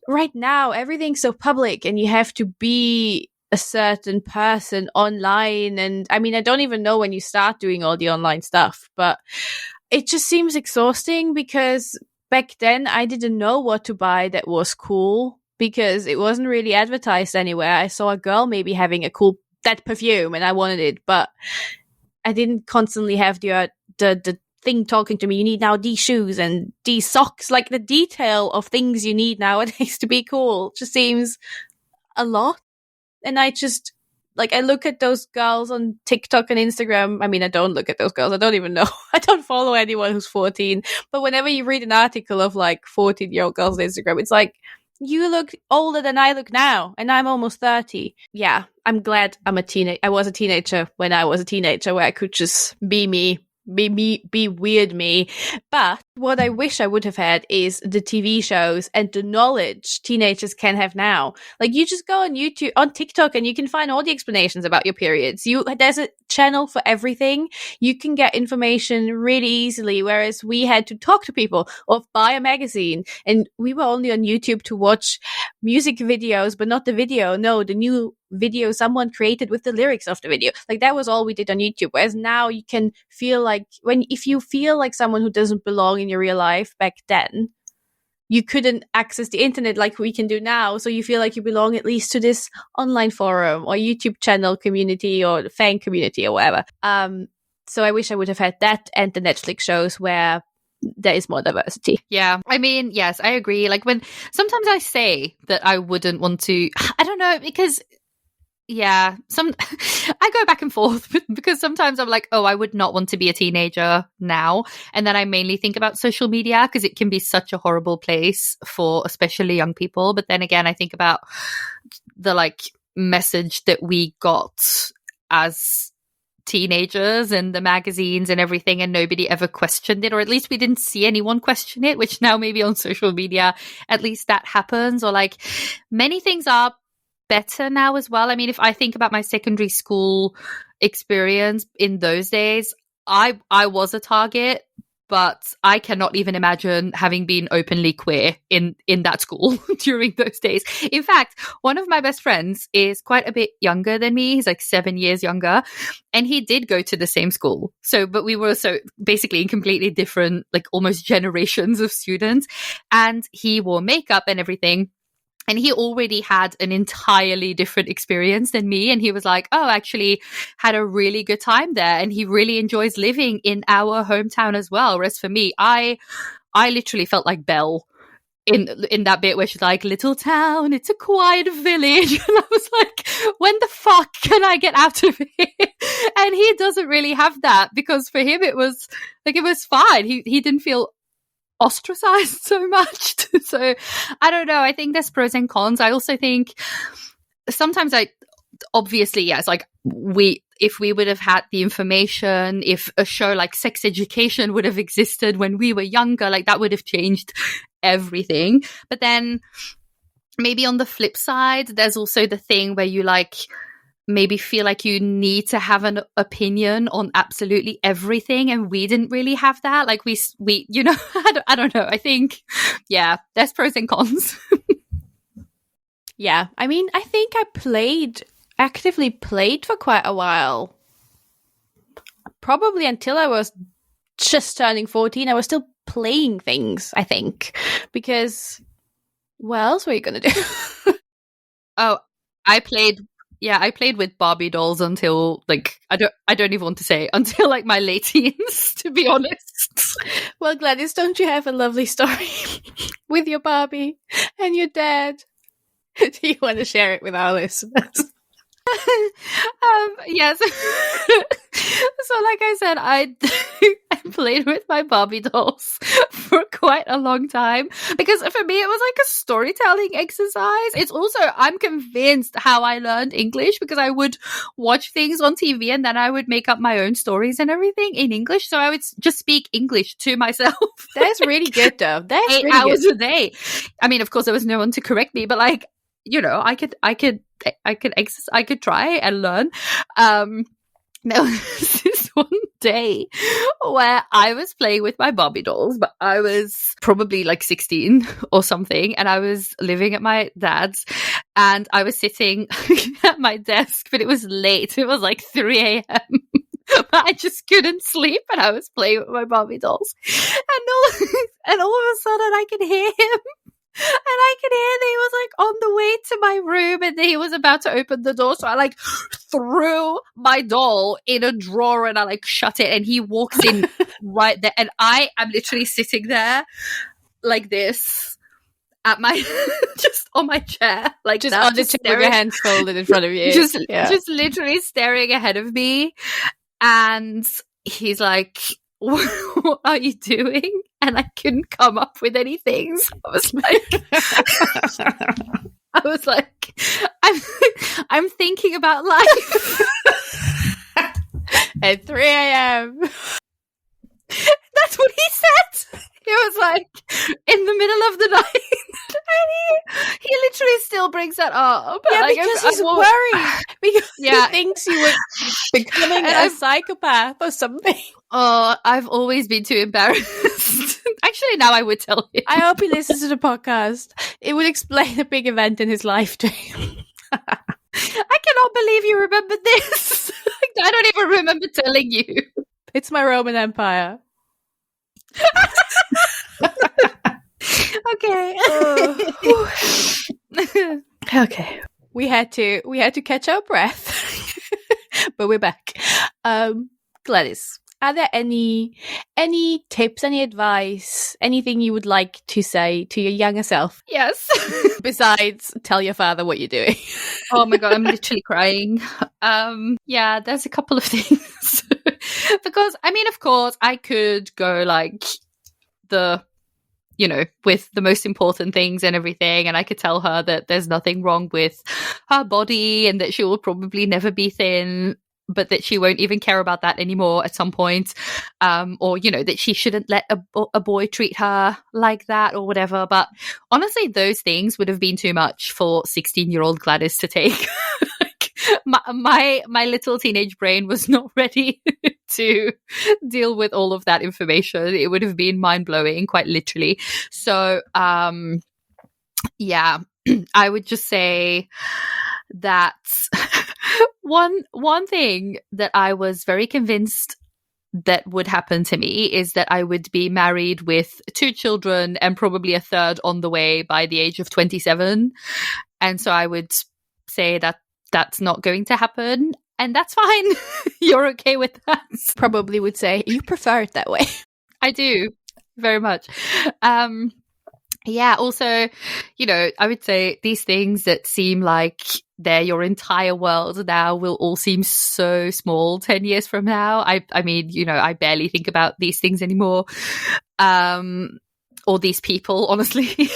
right now, everything's so public and you have to be a certain person online. And I don't even know when you start doing all the online stuff, but it just seems exhausting, because back then I didn't know what to buy that was cool, because it wasn't really advertised anywhere. I saw a girl maybe having that perfume and I wanted it, but I didn't constantly have the thing talking to me. You need now these shoes and these socks. Like, the detail of things you need nowadays to be cool just seems a lot. And I look at those girls on TikTok and Instagram. I don't look at those girls. I don't even know. I don't follow anyone who's 14. But whenever you read an article of like 14-year-old girls on Instagram, it's like, you look older than I look now, and I'm almost 30. Yeah, I'm glad I was a teenager when I was a teenager, where I could just be me. Be weird me. But what I wish I would have had is the TV shows and the knowledge teenagers can have now. Like, you just go on YouTube, on TikTok, and you can find all the explanations about your periods. There's a channel for everything. You can get information really easily, whereas we had to talk to people or buy a magazine, and we were only on YouTube to watch music videos, but not the video. No, the new video someone created with the lyrics of the video. Like that was all we did on YouTube. Whereas now you can feel like if you feel like someone who doesn't belong in your real life back then, you couldn't access the internet like we can do now. So you feel like you belong at least to this online forum or YouTube channel community or fan community or whatever. So I wish I would have had that and the Netflix shows where there is more diversity. Yeah. I mean, yes, I agree. Like when sometimes I say that I wouldn't want to, I don't know, because yeah, I go back and forth because sometimes I'm like, oh, I would not want to be a teenager now. And then I mainly think about social media because it can be such a horrible place for especially young people. But then again, I think about the like message that we got as teenagers and the magazines and everything, and nobody ever questioned it, or at least we didn't see anyone question it, which now maybe on social media, at least that happens. Or like many things are better now as well. I mean, if I think about my secondary school experience in those days, I was a target, but I cannot even imagine having been openly queer in that school during those days. In fact, one of my best friends is quite a bit younger than me. He's like 7 years younger, and he did go to the same school. So, but we were so basically in completely different, like almost generations of students, and he wore makeup and everything. And he already had an entirely different experience than me. And he was like, oh, actually had a really good time there. And he really enjoys living in our hometown as well. Whereas for me, I literally felt like Belle in that bit where she's like, little town, it's a quiet village. And I was like, when the fuck can I get out of here? And he doesn't really have that, because for him, it was fine. He didn't feel ostracized so much. So I don't know. I think there's pros and cons. I also think sometimes obviously, yes, like if we would have had the information, if a show like Sex Education would have existed when we were younger, like that would have changed everything. But then maybe on the flip side, there's also the thing where you like maybe feel like you need to have an opinion on absolutely everything, and we didn't really have that. Like we you know, I don't know. I think, yeah, there's pros and cons. Yeah, I mean, I think I actively played for quite a while. Probably until I was just turning 14, I was still playing things, I think, because what else were you gonna do? Oh, I played with Barbie dolls until like I don't even want to say until like my late teens, to be honest. Well, Gladys, don't you have a lovely story with your Barbie and your dad? Do you want to share it with our listeners? Yes. So like I said, I played with my Barbie dolls for quite a long time, because for me it was like a storytelling exercise. It's also, I'm convinced, how I learned English, because I would watch things on TV and then I would make up my own stories and everything in English. So I would just speak English to myself. That's really good though. That's 8 really hours good. a day. I mean, of course there was no one to correct me, but like, you know, I could exercise, I could try and learn. There was this one day where I was playing with my Barbie dolls, but I was probably like 16 or something, and I was living at my dad's, and I was sitting at my desk, but it was late. It was like 3 a.m. But I just couldn't sleep, and I was playing with my Barbie dolls. And all of a sudden I could hear him. And I could hear that he was like on the way to my room, and he was about to open the door. So I like threw my doll in a drawer and I like shut it, and he walks in right there. And I am literally sitting there like this at my, just on my chair, like just that, on the chair with your hands folded in front of you. just literally staring ahead of me. And he's like, what are you doing? And I couldn't come up with anything. So I was like, I'm thinking about life at 3 a.m. That's what he said. He was like, in the middle of the night. And he literally still brings that up. Yeah, like, because he's worried. Because he thinks you were becoming a psychopath or something. Oh, I've always been too embarrassed. Actually, now I would tell him. I hope he listens to the podcast. It would explain a big event in his life to him. I cannot believe you remembered this. I don't even remember telling you. It's my Roman Empire. Okay. Okay. We had to catch our breath. But we're back. Gladys, are there any tips, any advice, anything you would like to say to your younger self? Yes. Besides, tell your father what you're doing. Oh my God, I'm literally crying. Yeah, there's a couple of things. Because, I mean, of course, I could go like with the most important things and everything, and I could tell her that there's nothing wrong with her body and that she will probably never be thin, but that she won't even care about that anymore at some point, or that she shouldn't let a boy treat her like that or whatever. But honestly, those things would have been too much for 16-year-old Gladys to take. My little teenage brain was not ready to deal with all of that information. It would have been mind-blowing, quite literally. So yeah, I would just say that one thing that I was very convinced that would happen to me is that I would be married with 2 children and probably a third on the way by the age of 27. And so I would say that that's not going to happen, and that's fine. You're okay with that? Probably would say you prefer it that way. I do, very much. Yeah, also, I would say these things that seem like they're your entire world now will all seem so small 10 years from now. I mean, I barely think about these things anymore. Or these people, honestly,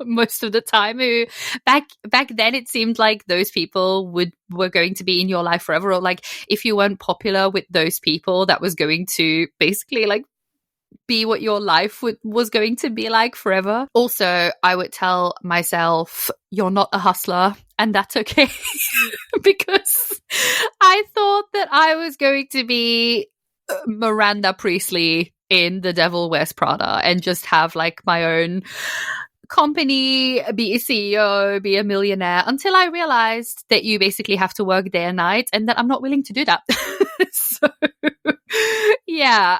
most of the time. Who back then it seemed like those people were going to be in your life forever, or like if you weren't popular with those people, that was going to basically like be what your life was going to be like forever. Also, I would tell myself, you're not a hustler, and that's okay. Because I thought that I was going to be Miranda Priestley in The Devil Wears Prada and just have like my own company, be a CEO, be a millionaire, until I realized that you basically have to work day and night, and that I'm not willing to do that. So yeah,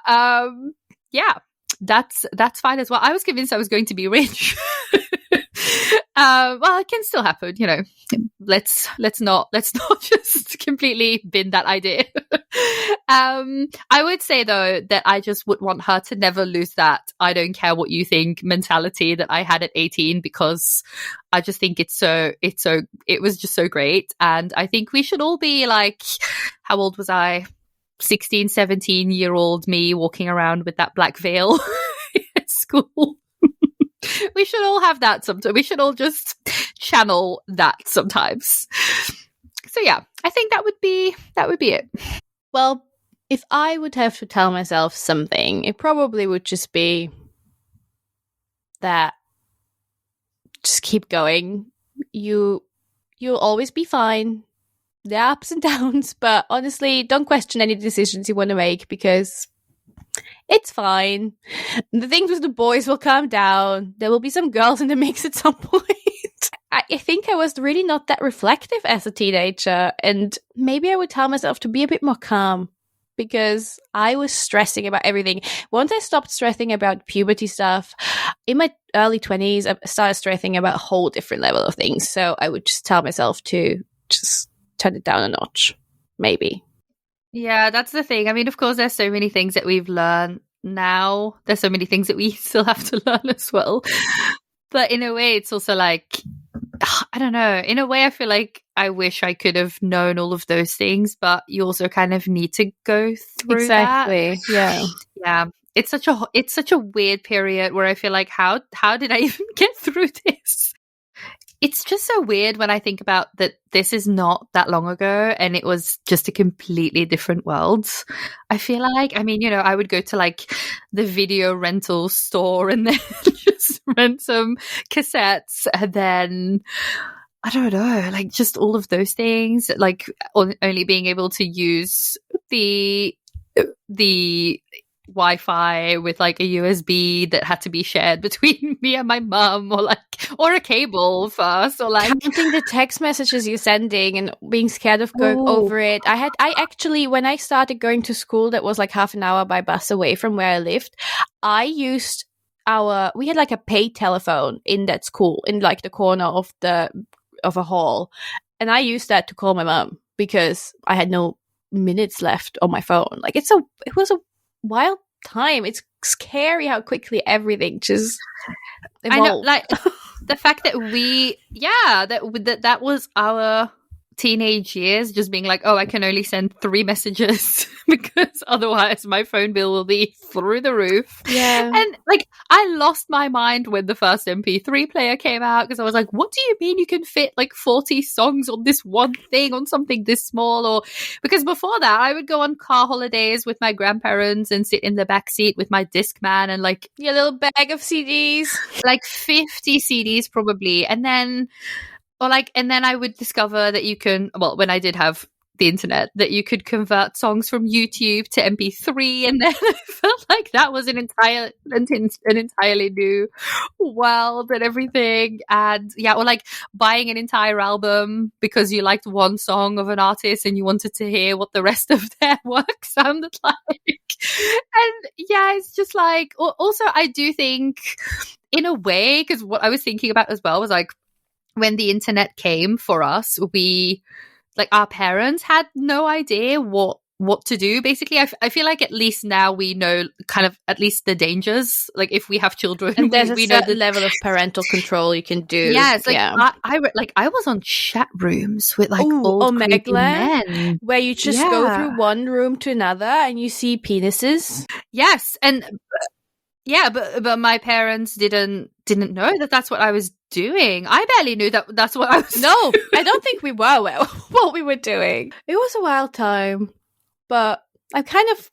that's fine as well. I was convinced I was going to be rich. Well, it can still happen, Let's not just completely bin that idea. I would say though that I just would want her to never lose that I don't care what you think mentality that I had at 18, because I just think it was just so great. And I think we should all be like, how old was I? 16, 17-year-old me walking around with that black veil at school. We should all have that sometimes. We should all just channel that sometimes. So yeah, I think that would be it. Well, if I would have to tell myself something, it probably would just be that just keep going. You'll always be fine. There are ups and downs, but honestly, don't question any decisions you want to make, because it's fine. The things with the boys will calm down. There will be some girls in the mix at some point. I think I was really not that reflective as a teenager, and maybe I would tell myself to be a bit more calm, because I was stressing about everything. Once I stopped stressing about puberty stuff, in my early 20s, I started stressing about a whole different level of things. So I would just tell myself to just turn it down a notch, maybe. Yeah, that's the thing. I mean, of course, there's so many things that we've learned now. There's so many things that we still have to learn as well. But in a way, it's also like, I don't know. In a way, I feel like I wish I could have known all of those things, but you also kind of need to go through that. Yeah. Yeah. It's such a weird period where I feel like, how did I even get through this? It's just so weird when I think about that this is not that long ago and it was just a completely different world. I feel like, I mean, I would go to like the video rental store and then just rent some cassettes, and then I don't know, like just all of those things, like only being able to use the Wi-Fi with like a USB that had to be shared between me and my mum, or like Or a cable first, or like counting the text messages you're sending and being scared of going over it. I actually, when I started going to school that was like half an hour by bus away from where I lived, I used we had like a paid telephone in that school, in like the corner of a hall, and I used that to call my mom because I had no minutes left on my phone. Like it was a wild time. It's scary how quickly everything just evolved. I know, like the fact that that was our teenage years, just being like, oh, I can only send 3 messages because otherwise my phone bill will be through the roof. Yeah. And like I lost my mind when the first MP3 player came out, because I was like, what do you mean you can fit like 40 songs on this one thing, on something this small? Or because before that I would go on car holidays with my grandparents and sit in the back seat with my Discman and like your little bag of CDs, like 50 CDs probably. And then I would discover that you can, well, when I did have the internet, that you could convert songs from YouTube to MP3, and then I felt like that was an entirely new world and everything. And yeah, or like buying an entire album because you liked one song of an artist and you wanted to hear what the rest of their work sounded like. And yeah, it's just like, also I do think in a way, because what I was thinking about as well was like, when the internet came for us, our parents had no idea what to do. Basically, I feel like at least now we know kind of at least the dangers. Like if we have children, and there's we a know certain level of parental control you can do. Yeah, it's like I was on chat rooms with like old creepy men, where you just go through one room to another and you see penises. Yes, and yeah, but my parents didn't know that that's what I was doing. I barely knew that's what I was No, doing. I don't think we were aware of what we were doing. It was a wild time, but I'm kind of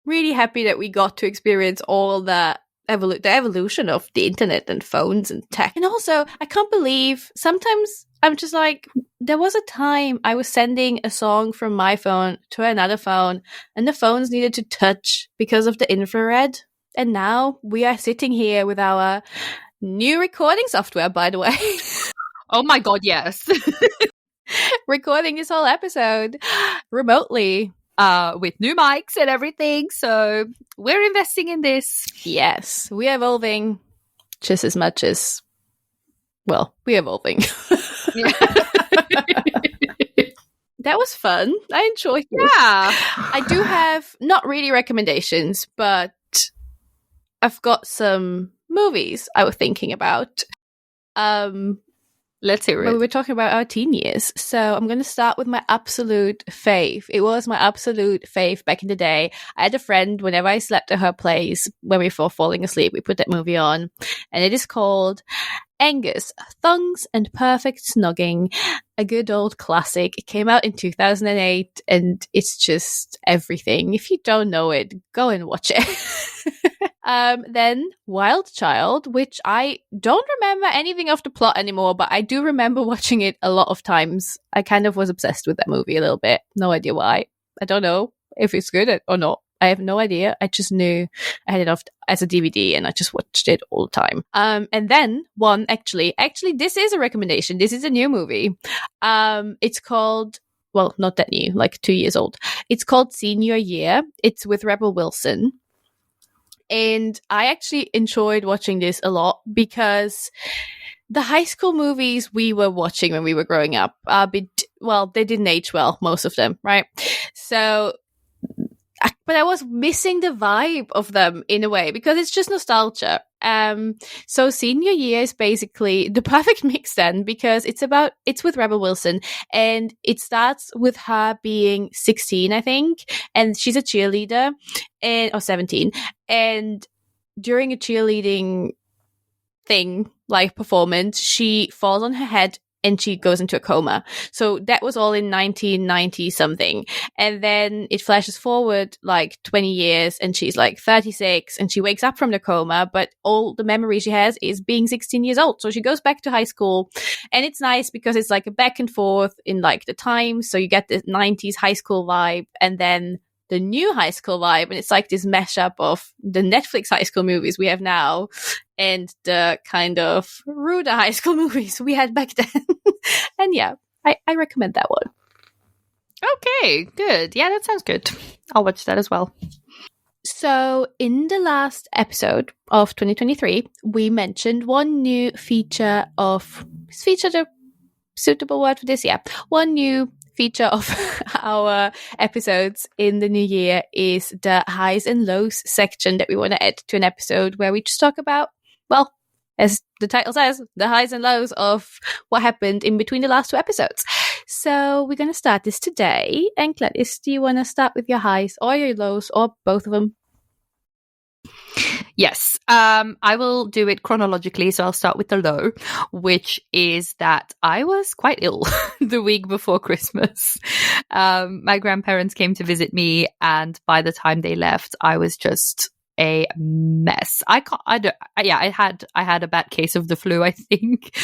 really happy that we got to experience all that the evolution of the internet and phones and tech. And also, I can't believe sometimes I'm just like, there was a time I was sending a song from my phone to another phone and the phones needed to touch because of the infrared. And now we are sitting here with our new recording software, by the way. Oh my God, yes. Recording this whole episode remotely. With new mics and everything. So we're investing in this. Yes, we're evolving just as much as, well, we're evolving. Yeah. That was fun. I enjoyed it. Yeah. I do have not really recommendations, but I've got some movies I was thinking about. Let's hear it. Well, we were talking about our teen years. So I'm going to start with my absolute fave. It was my absolute fave back in the day. I had a friend, whenever I slept at her place, when we were falling asleep, we put that movie on. And it is called Angus, Thongs and Perfect Snogging, a good old classic. It came out in 2008 and it's just everything. If you don't know it, go and watch it. Then Wild Child, which I don't remember anything of the plot anymore, but I do remember watching it a lot of times. I kind of was obsessed with that movie a little bit. No idea why. I don't know if it's good or not. I have no idea. I just knew I had it off as a DVD and I just watched it all the time. And then one, actually, this is a recommendation. This is a new movie. It's called, well, not that new, like 2 years old. It's called Senior Year. It's with Rebel Wilson. And I actually enjoyed watching this a lot because the high school movies we were watching when we were growing up, they didn't age well, most of them, right? So, but I was missing the vibe of them in a way because it's just nostalgia. So Senior Year is basically the perfect mix then, because it's with Rebel Wilson and it starts with her being 16, I think, and she's a cheerleader or 17. And during a cheerleading thing, like performance, she falls on her head and she goes into a coma. So that was all in 1990 something. And then it flashes forward like 20 years and she's like 36 and she wakes up from the coma, but all the memory she has is being 16 years old. So she goes back to high school and it's nice because it's like a back and forth in like the time. So you get the 90s high school vibe and then the new high school vibe, and it's like this mashup of the Netflix high school movies we have now and the kind of ruder high school movies we had back then. And yeah, I recommend that one. Okay, good. Yeah, that sounds good. I'll watch that as well. So in the last episode of 2023, we mentioned one new feature of... Is feature the suitable word for this? Yeah. One new feature of our episodes in the new year is the highs and lows section that we want to add to an episode where we just talk about, well, as the title says, the highs and lows of what happened in between the last two episodes. So we're going to start this today. And Gladys, do you want to start with your highs or your lows or both of them? Yes, I will do it chronologically. So I'll start with the low, which is that I was quite ill the week before Christmas. My grandparents came to visit me, and by the time they left, I was just a mess. I had a bad case of the flu, I think,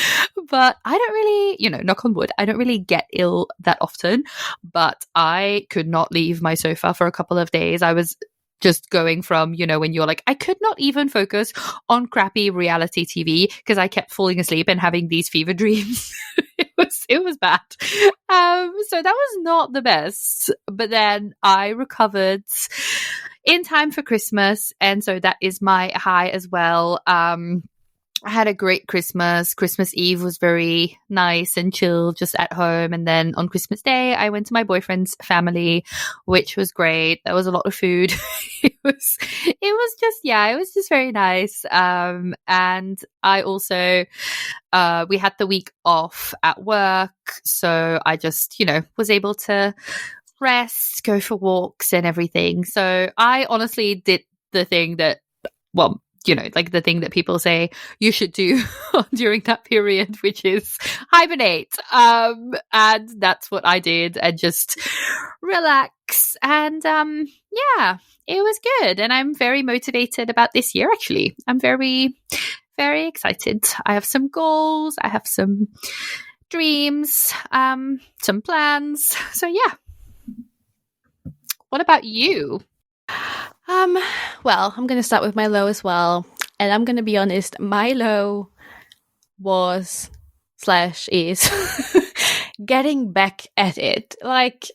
but I don't really, knock on wood, I don't really get ill that often, but I could not leave my sofa for a couple of days. I was just going from, when you're like, I could not even focus on crappy reality TV because I kept falling asleep and having these fever dreams. It was bad. So that was not the best. But then I recovered in time for Christmas, and so that is my high as well. I had a great Christmas. Christmas Eve was very nice and chill, just at home. And then on Christmas Day, I went to my boyfriend's family, which was great. There was a lot of food. It was just very nice. And I also, we had the week off at work. So I just, was able to rest, go for walks and everything. So I honestly did the thing that, the thing that people say you should do during that period, which is hibernate. And that's what I did, and just relax. And it was good. And I'm very motivated about this year, actually. I'm very, very excited. I have some goals. I have some dreams, some plans. So yeah. What about you? Well, I'm going to start with my low as well. And I'm going to be honest, my low was / is getting back at it. Like,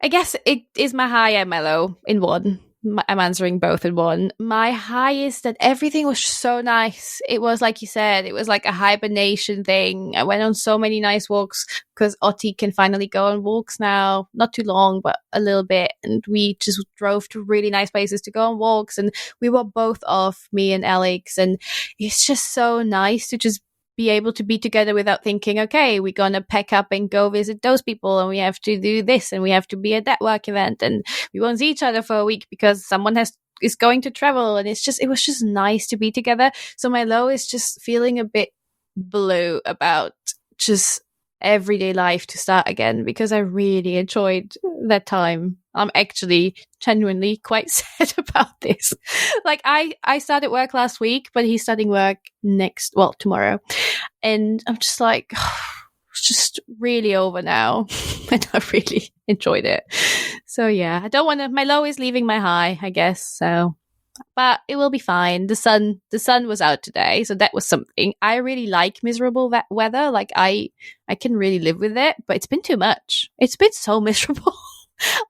I guess it is my high and my low in one. I'm answering both in one. My high is that everything was so nice. It was, like you said, it was like a hibernation thing. I went on so many nice walks because Otti can finally go on walks now. Not too long, but a little bit. And we just drove to really nice places to go on walks. And we were both off, me and Alex. And it's just so nice to just be able to be together without thinking, okay, we're going to pack up and go visit those people, and we have to do this, and we have to be at that work event, and we won't see each other for a week because someone is going to travel. And it was just nice to be together. So my low is just feeling a bit blue about just everyday life to start again, because I really enjoyed that time. I'm actually genuinely quite sad about this. Like, I started work last week, but he's starting work tomorrow. And I'm just like, it's just really over now. And I really enjoyed it. So yeah, I don't want to, my low is leaving my high, I guess. So, but it will be fine. The sun was out today, so that was something. I really like miserable weather. Like, I can really live with it, but it's been too much. It's been so miserable.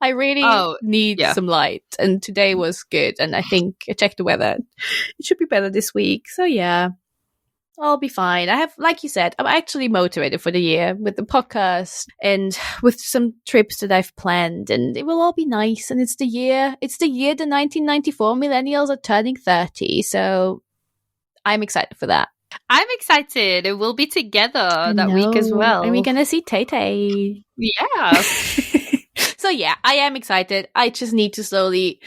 I really need some light, and today was good. And I think I checked the weather; it should be better this week. So yeah, I'll be fine. I have, like you said, I'm actually motivated for the year with the podcast and with some trips that I've planned, and it will all be nice. And it's the year the 1994 millennials are turning 30. So I'm excited for that. I'm excited. We'll be together that week as well. And we're going to see Tay-Tay. Yeah. So yeah, I am excited. I just need to slowly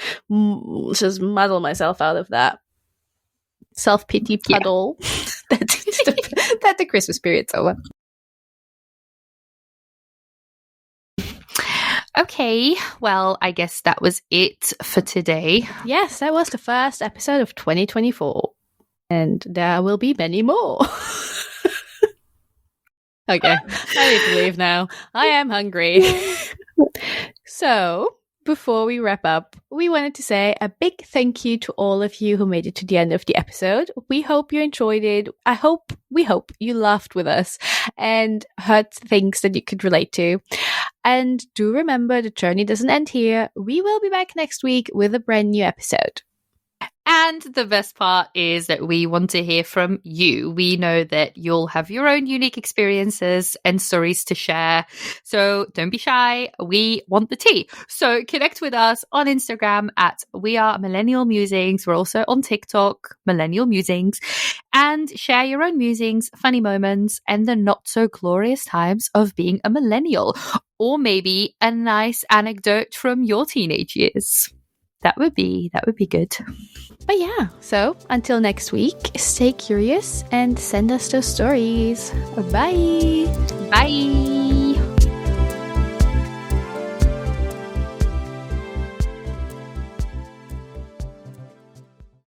just muddle myself out of that self-pity puddle. Yeah. that the Christmas period's over. Okay, well, I guess that was it for today. Yes, that was the first episode of 2024. And there will be many more. Okay, I need to leave now. I am hungry. So, before we wrap up, we wanted to say a big thank you to all of you who made it to the end of the episode. We hope you enjoyed it. We hope you laughed with us and heard things that you could relate to. And do remember, the journey doesn't end here. We will be back next week with a brand new episode. And the best part is that we want to hear from you. We know that you'll have your own unique experiences and stories to share. So don't be shy. We want the tea. So connect with us on Instagram at We Are Millennial Musings. We're also on TikTok, Millennial Musings. And share your own musings, funny moments, and the not so glorious times of being a millennial. Or maybe a nice anecdote from your teenage years. That would be good. But yeah, so until next week, stay curious and send us those stories. Bye. Bye.